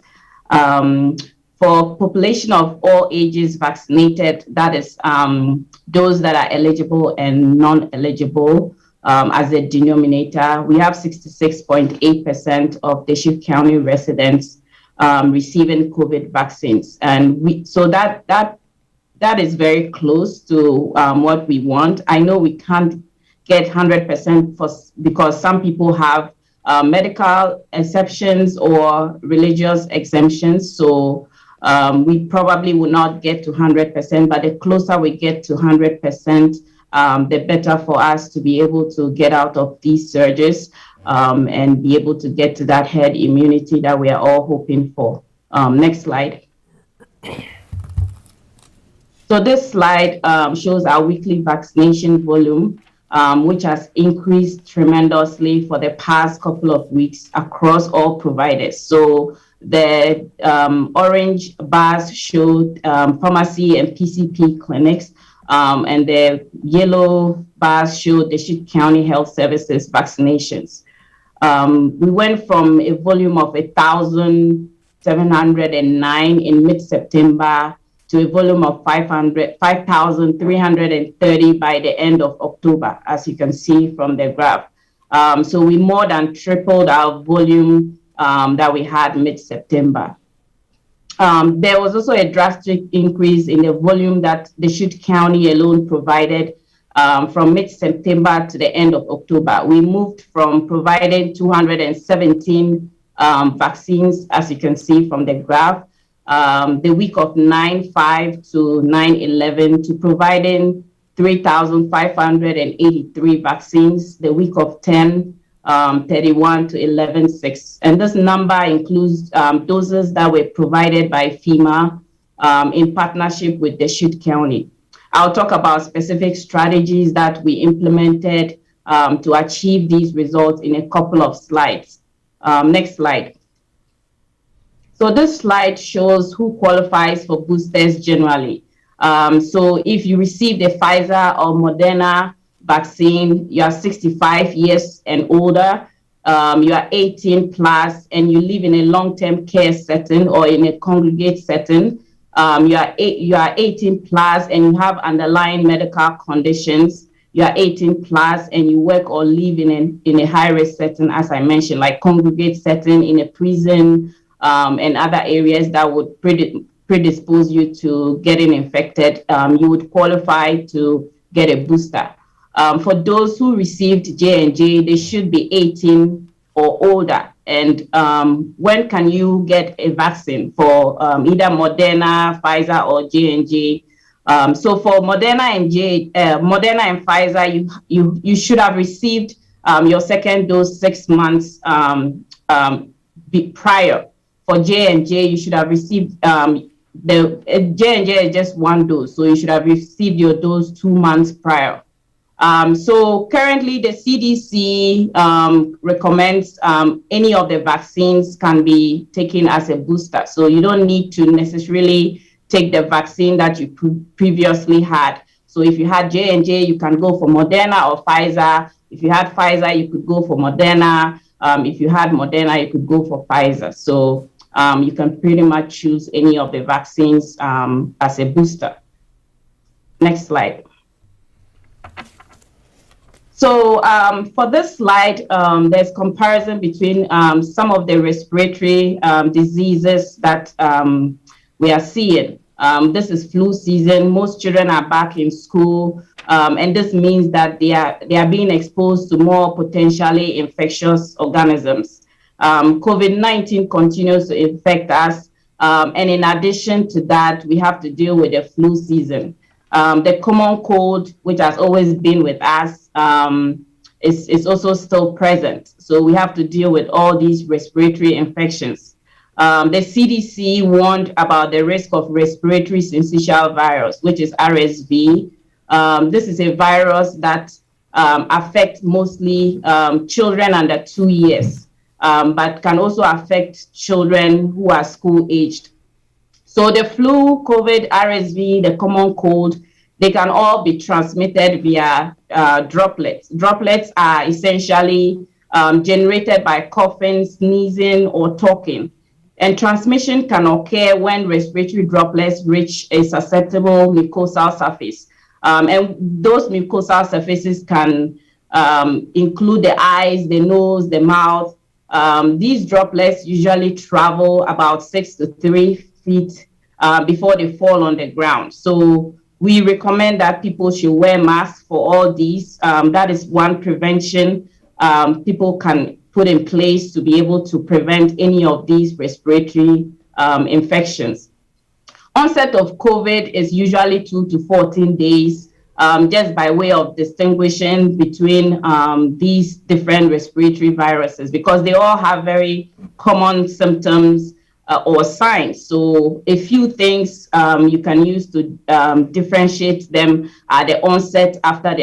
For population of all ages vaccinated, that is those that are eligible and non-eligible as a denominator, we have 66.8% of Deschutes County residents receiving COVID vaccines. And so that is very close to what we want. I know we can't get 100% because some people have medical exceptions or religious exemptions. So we probably will not get to 100%, but the closer we get to 100%, the better for us to be able to get out of these surges and be able to get to that herd immunity that we are all hoping for. Next slide. So this slide shows our weekly vaccination volume, which has increased tremendously for the past couple of weeks across all providers. So the orange bars showed pharmacy and PCP clinics, and the yellow bars showed Deschutes County Health Services vaccinations. We went from a volume of 1,709 in mid-September to a volume of 5,330 by the end of October, as you can see from the graph. So we more than tripled our volume that we had mid-September. There was also a drastic increase in the volume that Deschutes County alone provided from mid-September to the end of October. We moved from providing 217 vaccines, as you can see from the graph, the week of 9/5 to 9/11 to providing 3,583 vaccines, the week of 10/31 to 11/6. And this number includes doses that were provided by FEMA in partnership with Deschutes County. I'll talk about specific strategies that we implemented to achieve these results in a couple of slides. Next slide. So this slide shows who qualifies for boosters generally. So if you received a Pfizer or Moderna vaccine, you are 65 years and older, you are 18 plus, and you live in a long-term care setting or in a congregate setting, you are 18 plus and you have underlying medical conditions, you are 18 plus and you work or live in a high-risk setting, as I mentioned, like congregate setting, in a prison, and other areas that would predispose you to getting infected, you would qualify to get a booster. For those who received J&J, they should be 18 or older. And when can you get a vaccine for either Moderna, Pfizer, or J&J? So for Moderna and Pfizer, you should have received your second dose 6 months prior. For J&J, you should have received the J&J is just one dose, so you should have received your dose 2 months prior. So currently, the CDC recommends any of the vaccines can be taken as a booster. So you don't need to necessarily take the vaccine that you previously had. So if you had J&J, you can go for Moderna or Pfizer. If you had Pfizer, you could go for Moderna. If you had Moderna, you could go for Pfizer. So you can pretty much choose any of the vaccines as a booster. Next slide. So for this slide, there's comparison between some of the respiratory diseases that we are seeing. This is flu season. Most children are back in school, and this means that they are being exposed to more potentially infectious organisms. COVID-19 continues to infect us, and in addition to that, we have to deal with the flu season. The common cold, which has always been with us, is also still present. So we have to deal with all these respiratory infections. The CDC warned about the risk of respiratory syncytial virus, which is RSV. This is a virus that affects mostly children under 2 years, but can also affect children who are school-aged. So the flu, COVID, RSV, the common cold, they can all be transmitted via droplets. Droplets are essentially generated by coughing, sneezing, or talking. And transmission can occur when respiratory droplets reach a susceptible mucosal surface. And those mucosal surfaces can include the eyes, the nose, the mouth. These droplets usually travel about 6 to 3 feet before they fall on the ground. So we recommend that people should wear masks for all these. That is one prevention people can put in place to be able to prevent any of these respiratory infections. Onset of COVID is usually 2 to 14 days, just by way of distinguishing between these different respiratory viruses, because they all have very common symptoms or signs. So a few things you can use to differentiate them are the onset after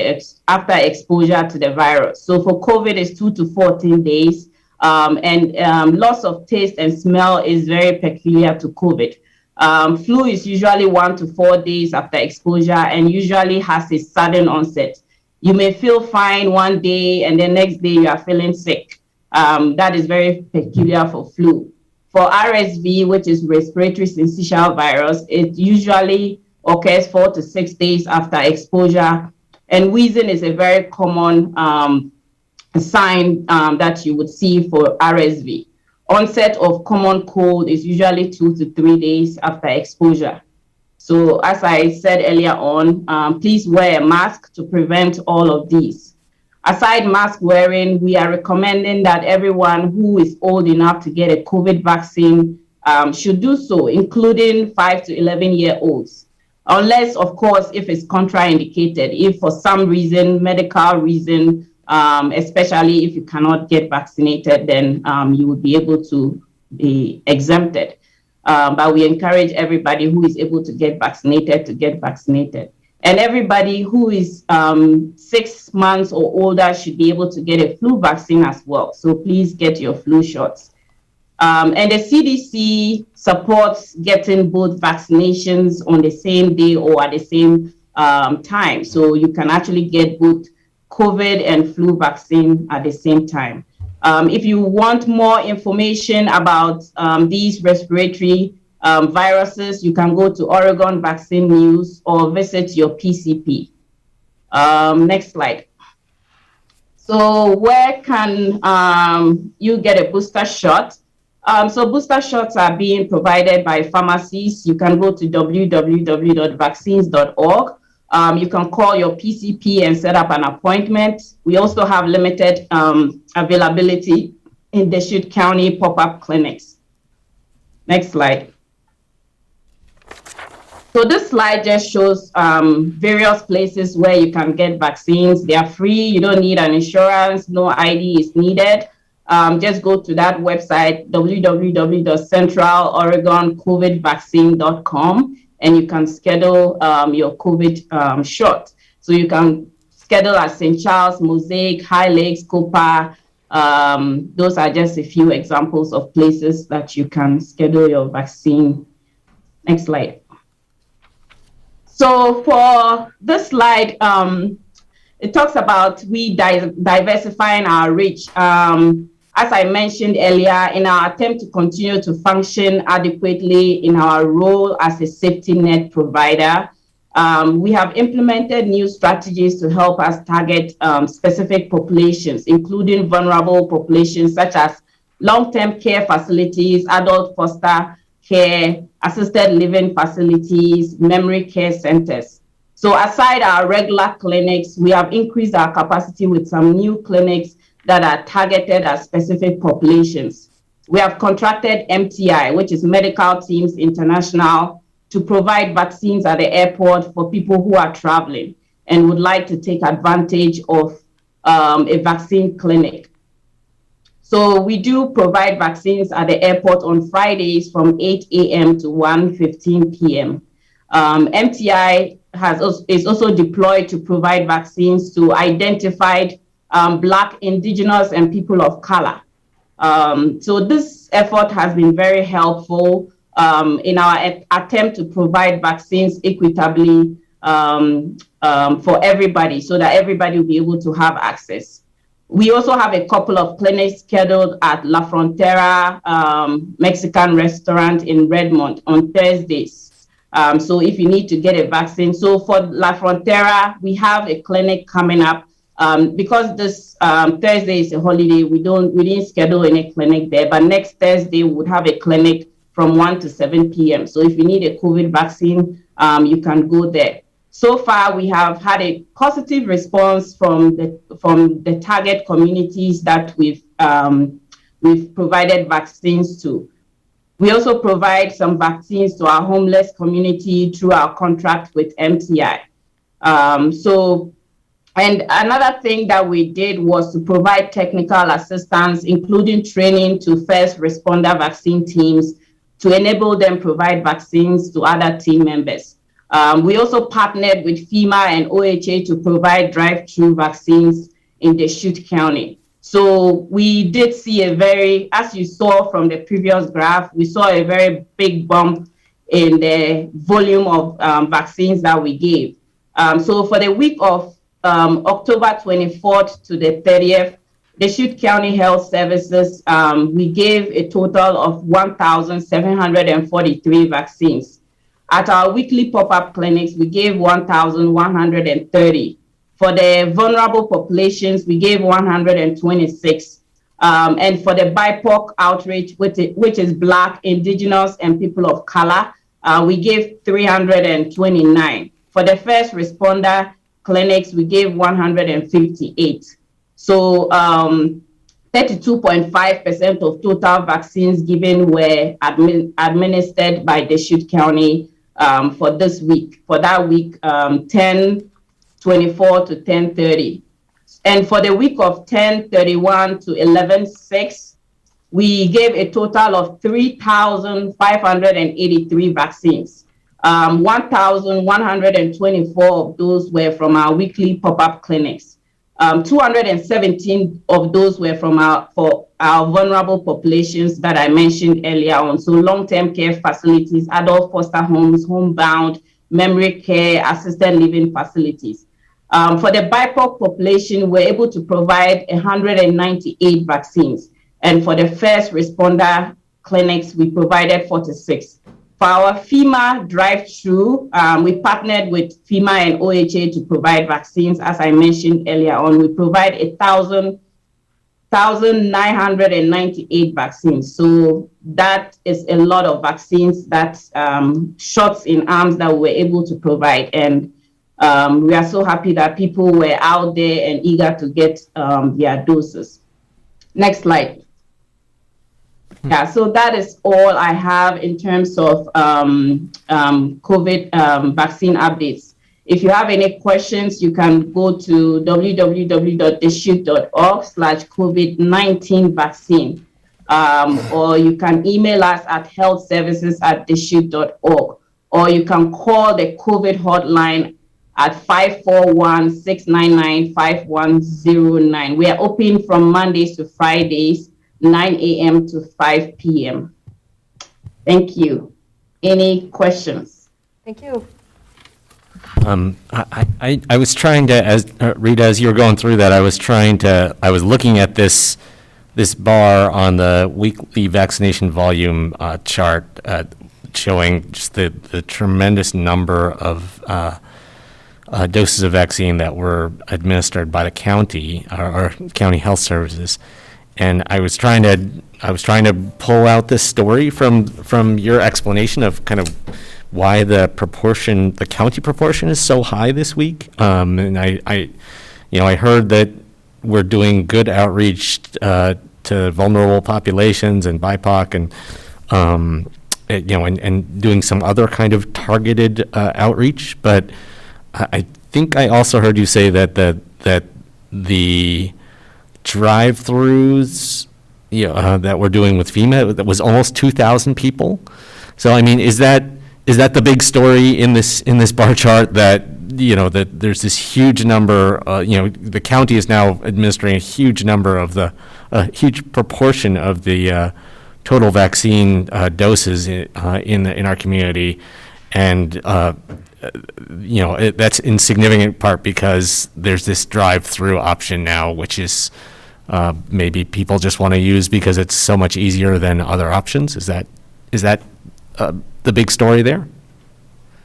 exposure to the virus. So for COVID, it's 2 to 14 days, and loss of taste and smell is very peculiar to COVID. Flu is usually 1 to 4 days after exposure and usually has a sudden onset. You may feel fine one day and the next day you are feeling sick. That is very peculiar for flu. For RSV, which is respiratory syncytial virus, it usually occurs 4 to 6 days after exposure. And wheezing is a very common sign that you would see for RSV. Onset of common cold is usually 2 to 3 days after exposure. So as I said earlier on, please wear a mask to prevent all of these. Aside mask wearing, we are recommending that everyone who is old enough to get a COVID vaccine should do so, including 5 to 11-year-olds. Unless, of course, if it's contraindicated, if for some reason, medical reason, especially if you cannot get vaccinated, then you would be able to be exempted. But we encourage everybody who is able to get vaccinated to get vaccinated. And everybody who is 6 months or older should be able to get a flu vaccine as well. So please get your flu shots. And the CDC supports getting both vaccinations on the same day or at the same time. So you can actually get both COVID and flu vaccine at the same time. If you want more information about these respiratory viruses, you can go to Oregon Vaccine News or visit your PCP. Next slide. So where can you get a booster shot? So booster shots are being provided by pharmacies. You can go to www.vaccines.org. You can call your PCP and set up an appointment. We also have limited availability in Deschutes County pop-up clinics. Next slide. So this slide just shows various places where you can get vaccines. They are free. You don't need an insurance. No ID is needed. Just go to that website, www.centraloregoncovidvaccine.com, and you can schedule your COVID shot. So you can schedule at St. Charles, Mosaic, High Lakes, Copa. Those are just a few examples of places that you can schedule your vaccine. Next slide. So for this slide, it talks about diversifying our reach. As I mentioned earlier, in our attempt to continue to function adequately in our role as a safety net provider, we have implemented new strategies to help us target specific populations, including vulnerable populations such as long-term care facilities, adult foster care, assisted living facilities, memory care centers. So aside our regular clinics, we have increased our capacity with some new clinics that are targeted at specific populations. We have contracted MTI, which is Medical Teams International, to provide vaccines at the airport for people who are traveling and would like to take advantage of a vaccine clinic. So we do provide vaccines at the airport on Fridays from 8 a.m. to 1:15 p.m. MTI is also deployed to provide vaccines to identified Black, Indigenous, and people of color. So this effort has been very helpful in our attempt to provide vaccines equitably for everybody so that everybody will be able to have access. We also have a couple of clinics scheduled at La Frontera Mexican restaurant in Redmond on Thursdays. So if you need to get a vaccine, so for La Frontera, we have a clinic coming up. Because this Thursday is a holiday, we didn't schedule any clinic there, but next Thursday we would have a clinic from 1 to 7 p.m. So if you need a COVID vaccine, you can go there. So far, we have had a positive response from the target communities that we've provided vaccines to. We also provide some vaccines to our homeless community through our contract with MTI. And another thing that we did was to provide technical assistance, including training to first responder vaccine teams to enable them provide vaccines to other team members. We also partnered with FEMA and OHA to provide drive-through vaccines in Deschutes County. So we did see as you saw from the previous graph, we saw a very big bump in the volume of vaccines that we gave. So for the week of October 24th to the 30th, Deschutes County Health Services, we gave a total of 1,743 vaccines. At our weekly pop-up clinics, we gave 1,130. For the vulnerable populations, we gave 126. And for the BIPOC outreach, which is Black, Indigenous, and people of color, we gave 329. For the first responder clinics, we gave 158. So 32.5% of total vaccines given were administered by Deschutes County for this week, for that week, 10/24 to 10/30. And for the week of 10/31 to 11/6, we gave a total of 3,583 vaccines. 1,124 of those were from our weekly pop-up clinics. 217 of those were for our vulnerable populations that I mentioned earlier on. So long-term care facilities, adult foster homes, homebound, memory care, assisted living facilities. For the BIPOC population, we're able to provide 198 vaccines. And for the first responder clinics, we provided 46. For our FEMA drive-through, we partnered with FEMA and OHA to provide vaccines. As I mentioned earlier on, we provide 1,998 vaccines. So that is a lot of vaccines, that's shots in arms that we were able to provide. And we are so happy that people were out there and eager to get their doses. Next slide. Yeah, so that is all I have in terms of COVID vaccine updates. If you have any questions, you can go to www.deschutes.org/COVID-19 vaccine, or you can email us at healthservices@deschutes.org, or you can call the COVID hotline at 541-699-5109. We are open from Mondays to Fridays, 9 a.m. to 5 p.m. Thank you. Any questions? Thank you. I was trying to, Rita, as you were going through that, I was looking at this bar on the weekly vaccination volume chart, showing just the tremendous number of doses of vaccine that were administered by the county, or county health services. And I was trying to pull out this story from your explanation of kind of why the county proportion is so high this week. And I heard that we're doing good outreach to vulnerable populations and BIPOC and doing some other kind of targeted outreach. But I think I also heard you say that the drive-throughs that we're doing with FEMA, that was almost 2,000 people. So I mean, is that the big story in this bar chart, that that there's this huge number, the county is now administering a huge proportion of the total vaccine doses in our community, and that's in significant part because there's this drive-through option now, which is maybe people just want to use because it's so much easier than other options. Is that the big story there?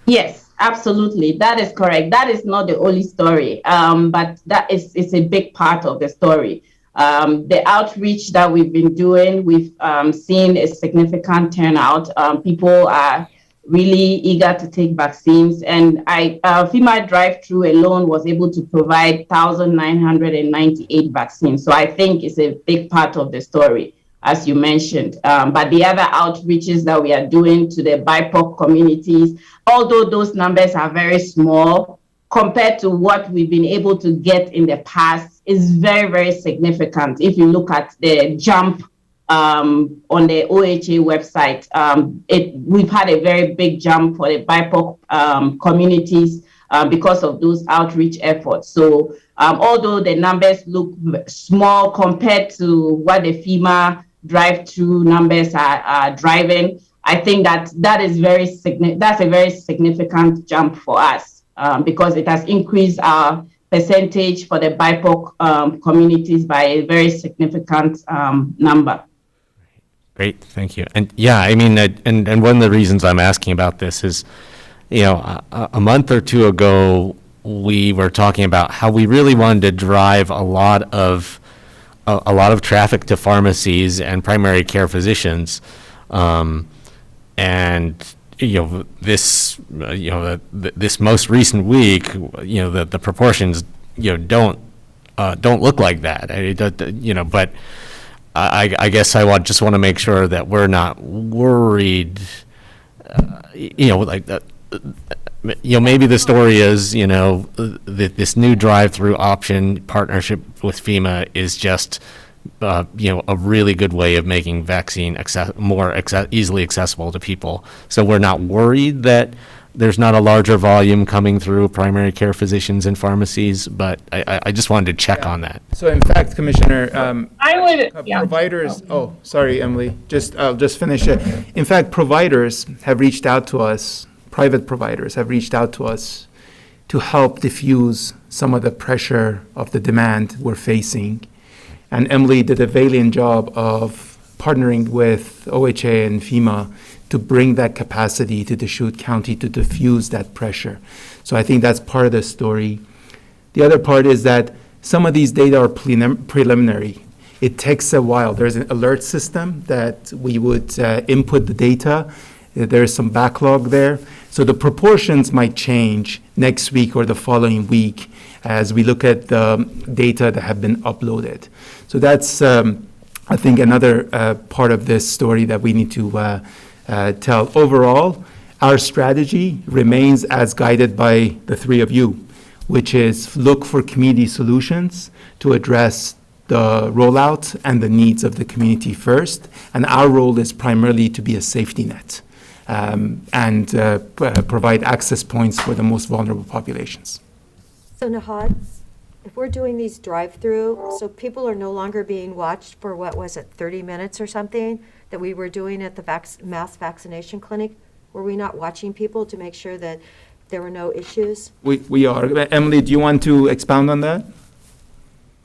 Yes, absolutely. That is correct. That is not the only story, but it's a big part of the story. The outreach that we've been doing, we've seen a significant turnout. People are really eager to take vaccines, and FEMA drive-through alone was able to provide 1,998 vaccines. So I think it's a big part of the story, as you mentioned. But the other outreaches that we are doing to the BIPOC communities, although those numbers are very small compared to what we've been able to get in the past, is very, very significant. If you look at the jump on the OHA website, we've had a very big jump for the BIPOC communities because of those outreach efforts. So although the numbers look small compared to what the FEMA drive-through numbers are driving, I think that's a very significant jump for us because it has increased our percentage for the BIPOC communities by a very significant number. Great, thank you. And yeah, I mean, and one of the reasons I'm asking about this is, a month or two ago, we were talking about how we really wanted to drive a lot of traffic to pharmacies and primary care physicians, and this this most recent week, the proportions don't look like that. But I guess I just want to make sure that we're not worried. Maybe the story is, this new drive-through option partnership with FEMA is just, a really good way of making vaccine more easily accessible to people. So we're not worried that there's not a larger volume coming through primary care physicians and pharmacies, but I just wanted to check on that. So in fact, Commissioner, providers, Oh. Sorry, Emily, I'll just finish it. In fact, providers have reached out to us, private providers have reached out to us to help diffuse some of the pressure of the demand we're facing. And Emily did a valiant job of partnering with OHA and FEMA to bring that capacity to Deschutes County to diffuse that pressure. So I think that's part of the story. The other part is that some of these data are preliminary. It takes a while. There's an alert system that we would input the data. There's some backlog there. So the proportions might change next week or the following week as we look at the data that have been uploaded. So that's, I think, another part of this story that we need to tell. Overall, our strategy remains as guided by the three of you, which is look for community solutions to address the rollout and the needs of the community first. And our role is primarily to be a safety net and provide access points for the most vulnerable populations. So Nahad, if we're doing these drive-through, so people are no longer being watched for, 30 minutes or something that we were doing at the mass vaccination clinic? Were we not watching people to make sure that there were no issues? We are. Emily, do you want to expound on that?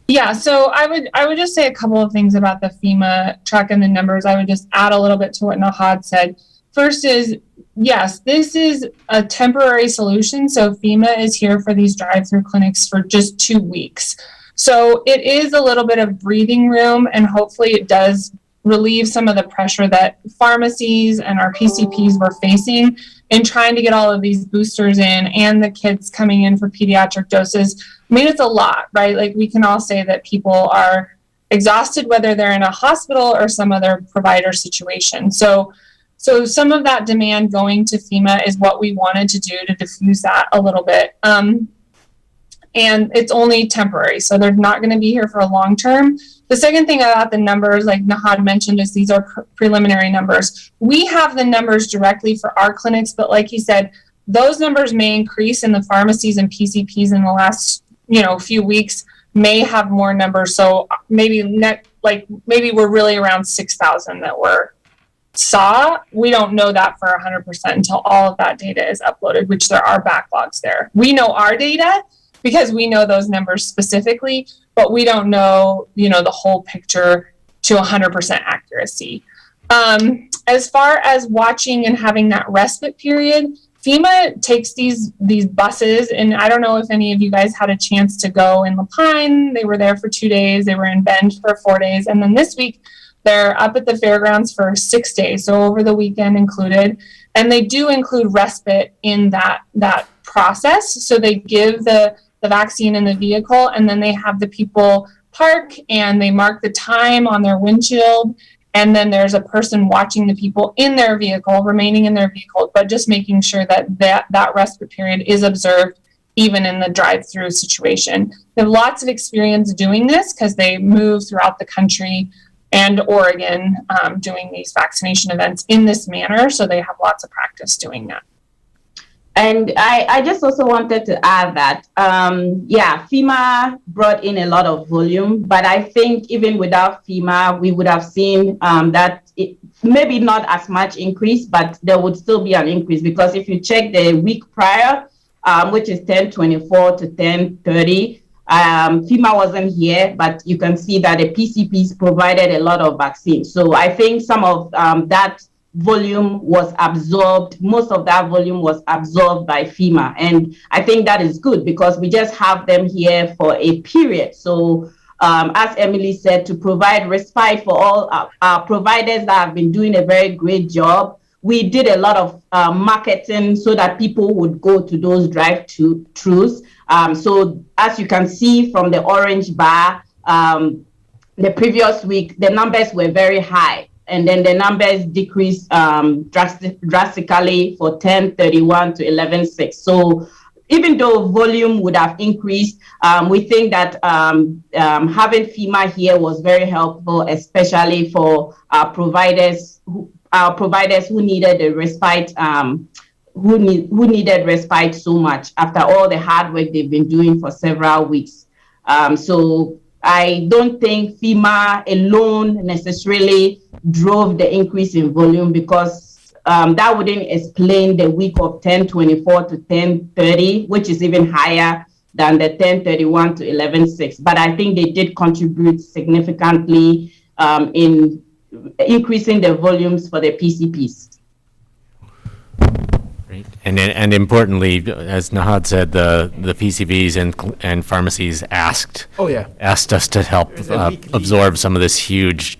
Yeah, so I would just say a couple of things about the FEMA truck and the numbers. I would just add a little bit to what Nahad said. First is, yes, this is a temporary solution. So FEMA is here for these drive-through clinics for just 2 weeks. So it is a little bit of breathing room, and hopefully it does relieve some of the pressure that pharmacies and our PCPs were facing in trying to get all of these boosters in and the kids coming in for pediatric doses. I mean, it's a lot, right? Like, we can all say that people are exhausted, whether they're in a hospital or some other provider situation. So some of that demand going to FEMA is what we wanted to do to diffuse that a little bit. And it's only temporary, so they're not going to be here for a long term. The second thing about the numbers, like Nahad mentioned, is these are preliminary numbers. We have the numbers directly for our clinics, but like he said, those numbers may increase, in the pharmacies and PCPs in the last few weeks may have more numbers. So maybe maybe we're really around 6,000 that we're saw. We don't know that for 100% until all of that data is uploaded, which there are backlogs there. We know our data because we know those numbers specifically, but we don't know, the whole picture to 100% accuracy. As far as watching and having that respite period, FEMA takes these buses, and I don't know if any of you guys had a chance to go in La Pine. They were there for 2 days. They were in Bend for 4 days. And then this week, they're up at the fairgrounds for 6 days, so over the weekend included. And they do include respite in that process. So they give the vaccine in the vehicle, and then they have the people park and they mark the time on their windshield. And then there's a person watching the people in their vehicle, remaining in their vehicle, but just making sure that respite period is observed even in the drive-through situation. They have lots of experience doing this because they move throughout the country and Oregon doing these vaccination events in this manner. So they have lots of practice doing that. And I just also wanted to add that, FEMA brought in a lot of volume, but I think even without FEMA, we would have seen that it, maybe not as much increase, but there would still be an increase, because if you check the week prior, which is 10/24 to 10/30, FEMA wasn't here, but you can see that the PCPs provided a lot of vaccines. So I think some of that volume was absorbed, most of that volume was absorbed by FEMA. And I think that is good because we just have them here for a period. So as Emily said, to provide respite for all our providers that have been doing a very great job. We did a lot of marketing so that people would go to those drive-throughs. So as you can see from the orange bar, the previous week, the numbers were very high. And then the numbers decreased drastically for 10/31 to 11/6. So even though volume would have increased, we think that having FEMA here was very helpful, especially for our providers who needed the respite, who needed respite so much after all the hard work they've been doing for several weeks. So I don't think FEMA alone necessarily drove the increase in volume, because that wouldn't explain the week of 10/24 to 10/30, which is even higher than the 10/31 to 11/6. But I think they did contribute significantly in increasing the volumes for the PCPs. Great. And importantly, as Nahad said, the PCBs and pharmacies asked us to help absorb some of this huge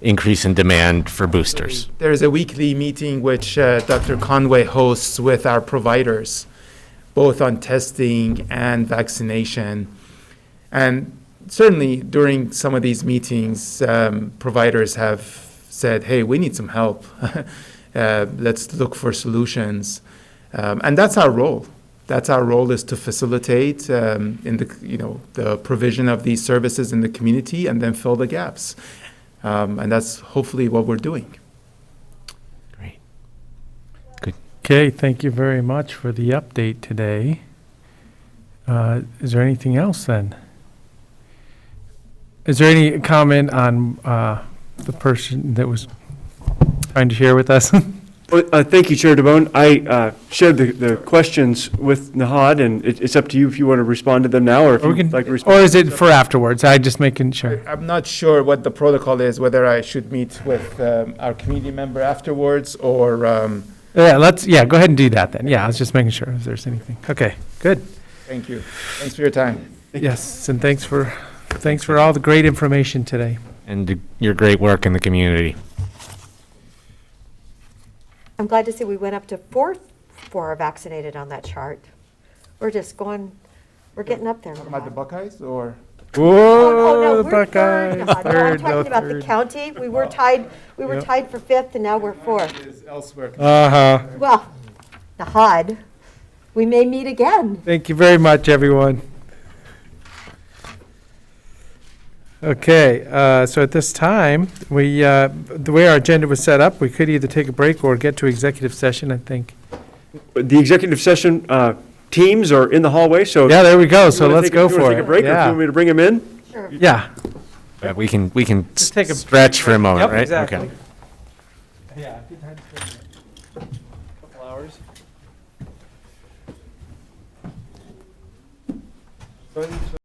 increase in demand for boosters. There's a weekly meeting which Dr. Conway hosts with our providers, both on testing and vaccination. And certainly during some of these meetings, providers have said, hey, we need some help. Let's look for solutions. And that's our role. That's our role, is to facilitate in the provision of these services in the community and then fill the gaps. And that's hopefully what we're doing. Great. Good. Okay, thank you very much for the update today. Is there anything else then? Is there any comment on the person that was trying to share with us? Thank you, Chair DeBonne. I shared the questions with Nahad, and it's up to you if you want to respond to them now, or if Or we you'd can, like to respond. or is it for afterwards? I just making sure. I'm not sure what the protocol is, whether I should meet with our committee member afterwards or, Yeah, go ahead and do that then. Yeah, I was just making sure if there's anything. Okay, good. thank you. Thanks for your time. Yes, and thanks for all the great information today. And your great work in the community. I'm glad to see we went up to 4 for our vaccinated on that chart. We're just going, we're getting up there. About the Buckeyes or? Whoa, Oh, no, the we're third. Buckeyes, No, I'm third, no, talking about the third. county. We were tied for 5th, and now we're 4th. Is elsewhere. Uh-huh. Well, the HUD, we may meet again. Thank you very much, everyone. Okay, so at this time, the way our agenda was set up, we could either take a break or get to executive session, I think. The executive session teams are in the hallway, so. Yeah, there we go, so You wanna let's take go you wanna for take it. a break, or if you Yeah. want me to bring them in? Yeah. We can Just take a stretch for a moment, Yep, right? exactly. Okay. Yeah, good time to take a couple hours.